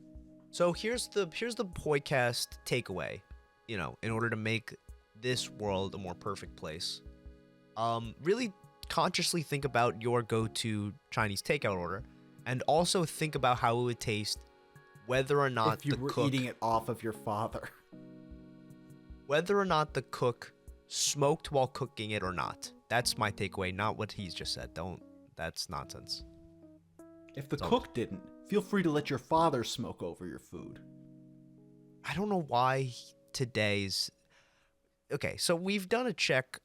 So here's the Boycast takeaway. You know, in order to make this world a more perfect place, really consciously think about your go-to Chinese takeout order. And also think about how it would taste, whether or not if you were eating it off of your father. Whether or not the cook smoked while cooking it or not. That's my takeaway, not what he's just said. That's nonsense. If the cook didn't, feel free to let your father smoke over your food. I don't know why today's... Okay, so we've done a check.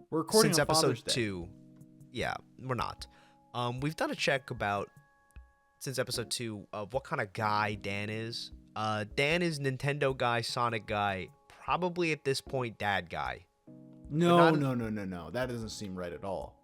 We're recording since on episode Father's Day. 2. Yeah, we're not. We've done a check about... Since episode 2 of what kind of guy Dan is. Dan is Nintendo guy, Sonic guy, probably at this point dad guy. No. That doesn't seem right at all.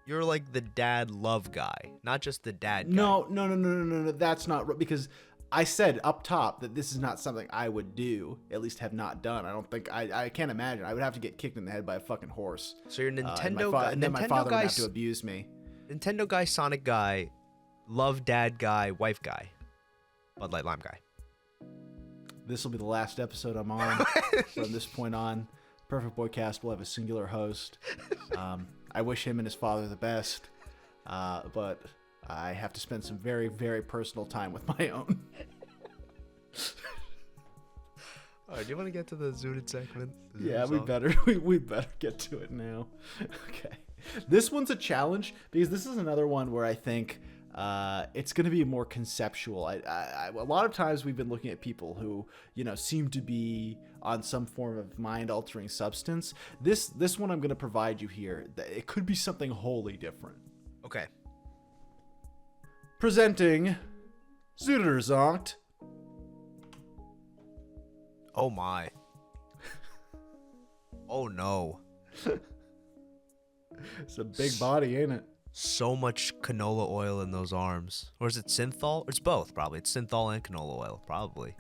You're like the dad love guy, not just the dad guy. No. That's not right, because I said up top that this is not something I would do, at least have not done. I don't think I can't imagine. I would have to get kicked in the head by a fucking horse. So you're Nintendo guy. And then my father would have to abuse me. Nintendo guy, Sonic guy, love dad guy, wife guy, Bud Light Lime guy. This will be the last episode I'm on. From this point on, Perfect Boycast will have a singular host. I wish him and his father the best, but I have to spend some very, very personal time with my own. All right, do you want to get to the zooted segment? Yeah, we better get to it now. Okay. This one's a challenge because this is another one where I think it's going to be more conceptual. A lot of times we've been looking at people who, seem to be on some form of mind-altering substance. This one I'm going to provide you here. It could be something wholly different. Okay. Presenting Zuderzonkt. Oh my. Oh no. It's a big body, ain't it? So much canola oil in those arms. Or is it synthol? It's both, probably. It's synthol and canola oil, probably.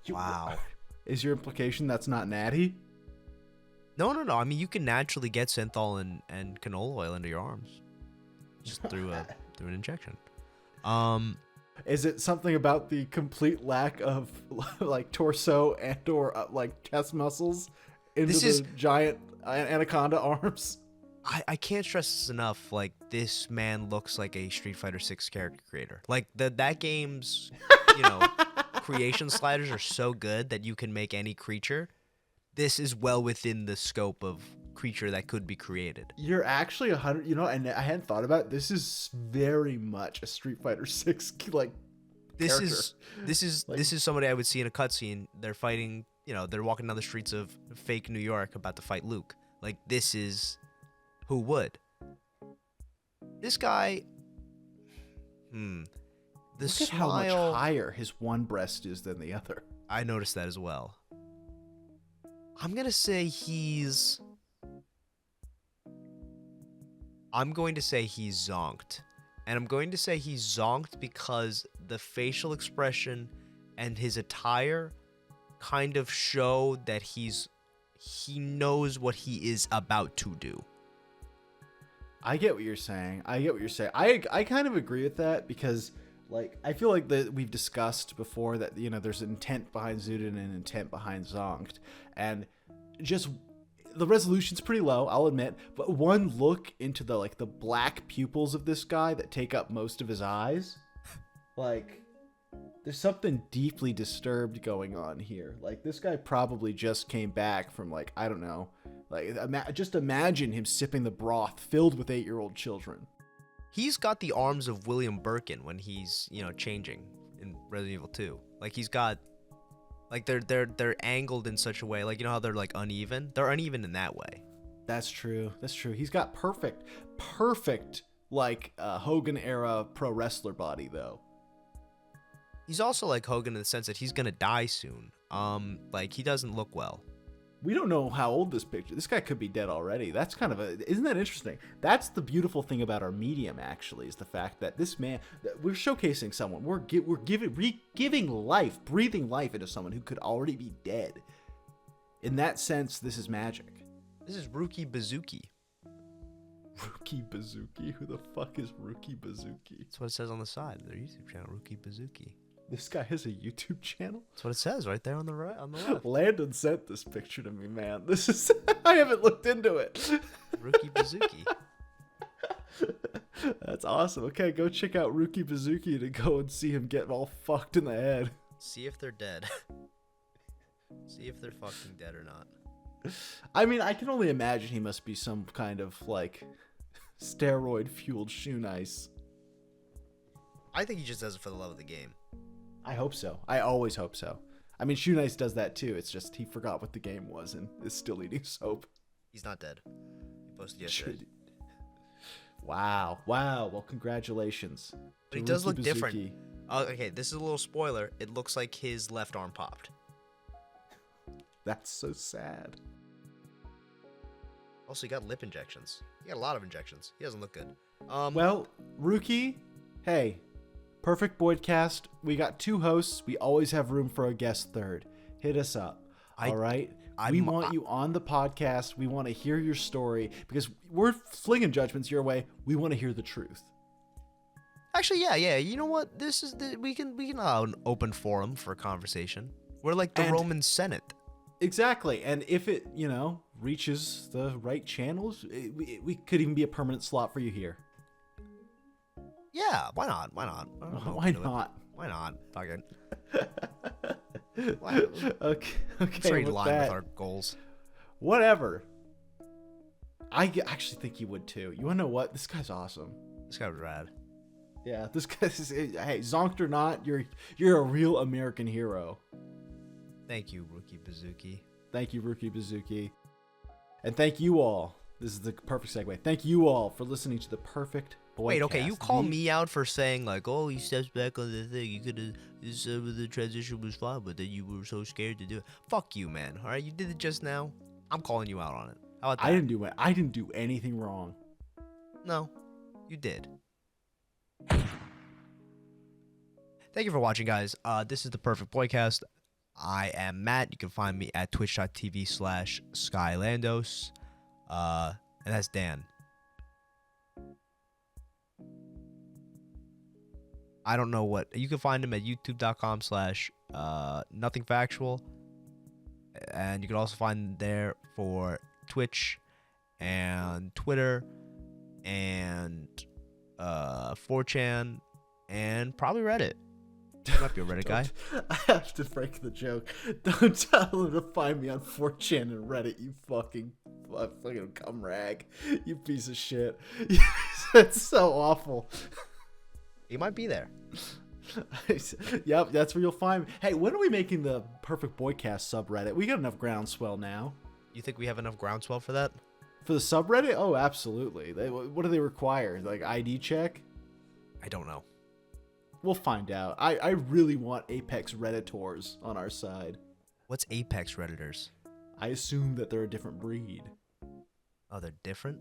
Wow. Is your implication that's not natty? No. I mean, you can naturally get synthol and canola oil into your arms. Just through an injection. Is it something about the complete lack of like torso and or like chest muscles into giant anaconda arms? I can't stress this enough. Like, this man looks like a Street Fighter 6 character creator. Like, that game's, creation sliders are so good that you can make any creature. This is well within the scope of creature that could be created. You're actually 100, and I hadn't thought about it. This is very much a Street Fighter 6 like This character. this is somebody I would see in a cutscene. They're fighting, they're walking down the streets of fake New York about to fight Luke. Like, this is who would. This guy, the Look smile. at how much higher his one breast is than the other. I noticed that as well. I'm going to say he's zonked. And I'm going to say he's zonked because the facial expression and his attire kind of show that he knows what he is about to do. I get what you're saying. I kind of agree with that because, like, I feel like that we've discussed before that, there's intent behind Zuden and intent behind Zonked. And just the resolution's pretty low, I'll admit, but one look into the black pupils of this guy that take up most of his eyes, like, there's something deeply disturbed going on here. Like, this guy probably just came back from, I don't know, just imagine him sipping the broth filled with 8-year-old children. He's got the arms of William Birkin when he's, changing in Resident Evil 2. Like, he's got, they're angled in such a way, how they're uneven. They're uneven in that way. That's true. He's got perfect Hogan era pro wrestler body though. He's also like Hogan in the sense that he's gonna die soon. He doesn't look well. We don't know how old this guy could be dead already. That's kind of isn't that interesting? That's the beautiful thing about our medium, actually, is the fact that this man, we're showcasing someone, we're giving life, breathing life into someone who could already be dead. In that sense, this is magic. This is Ruki Bazuki. Ruki Bazuki? Who the fuck is Ruki Bazuki? That's what it says on the side of their YouTube channel, Ruki Bazuki. This guy has a YouTube channel? That's what it says right there on the right, on the left. Landon sent this picture to me, man. This is I haven't looked into it. Ruki Bazuki. That's awesome. Okay, go check out Ruki Bazuki to go and see him get all fucked in the head. See if they're dead. See if they're fucking dead or not. I mean, I can only imagine he must be some kind of steroid-fueled shoe nice. I think he just does it for the love of the game. I hope so. I always hope so. I mean, Shoe Nice does that too. It's just he forgot what the game was and is still eating soap. He's not dead. He posted yesterday. Wow. Well, congratulations. But he does look different. Okay, this is a little spoiler. It looks like his left arm popped. That's so sad. Also, he got lip injections. He got a lot of injections. He doesn't look good. Well, Rookie, hey, Perfect Boycast. We got 2 hosts. We always have room for a guest third. Hit us up. All right? We want you on the podcast. We want to hear your story because we're flinging judgments your way. We want to hear the truth. Actually, yeah. You know what? This is we can allow an open forum for conversation. We're like the Roman Senate. Exactly. And if it, reaches the right channels, we could even be a permanent slot for you here. Yeah, why not? Why not? Why not? Fucking. Okay. Straight line with our goals. Whatever. I actually think you would too. You want to know what? This guy's awesome. This guy was rad. Yeah, this guy's. Hey, zonked or not, you're a real American hero. Thank you, Rookie Bazuki. Thank you, Rookie Bazuki. And thank you all. This is the perfect segue. Thank you all for listening to the Perfect Boycast. Wait, okay, you call me out for saying he steps back on the thing. You could have said the transition was fine, but then you were so scared to do it. Fuck you, man. All right, you did it just now. I'm calling you out on it. How about that? I didn't do anything wrong. No, you did. Thank you for watching, guys. This is the Perfect Boycast. I am Matt. You can find me at twitch.tv/Skylandos. And that's Dan. I don't know what. You can find him at youtube.com/nothingfactual. And you can also find him there for Twitch and Twitter and 4chan and probably Reddit. You might be a Reddit guy. I have to break the joke. Don't tell him to find me on 4chan and Reddit, you fucking cum rag. You piece of shit. That's so awful. He might be there. Yep, that's where you'll find me. Hey, when are we making the perfect Boycast subreddit? We got enough groundswell now. You think we have enough groundswell for that? For the subreddit? Oh, absolutely. What do they require? Like ID check? I don't know. We'll find out. I really want Apex Redditors on our side. What's Apex Redditors? I assume that they're a different breed. Oh, they're different?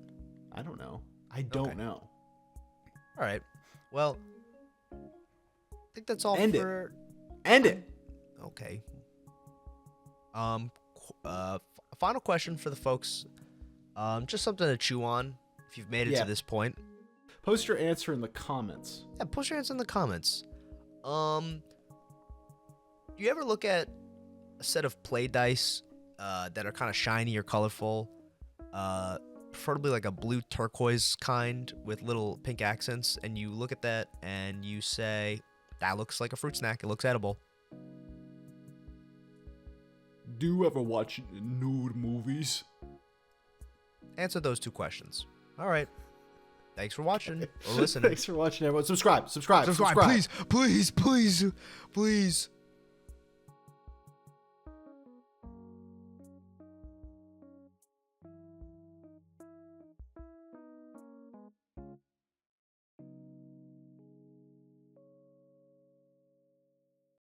I don't know. I don't know. All right. Well, I think that's all End for... End it. Okay. Final question for the folks. Just something to chew on if you've made it to this point. Post your answer in the comments. Yeah, post your answer in the comments. Do you ever look at a set of play dice that are kind of shiny or colorful? Preferably like a blue turquoise kind with little pink accents, and you look at that and you say, that looks like a fruit snack. It looks edible. Do you ever watch nude movies? Answer those two questions. All right. Thanks for watching or listening. Thanks for watching, everyone. Subscribe. Please.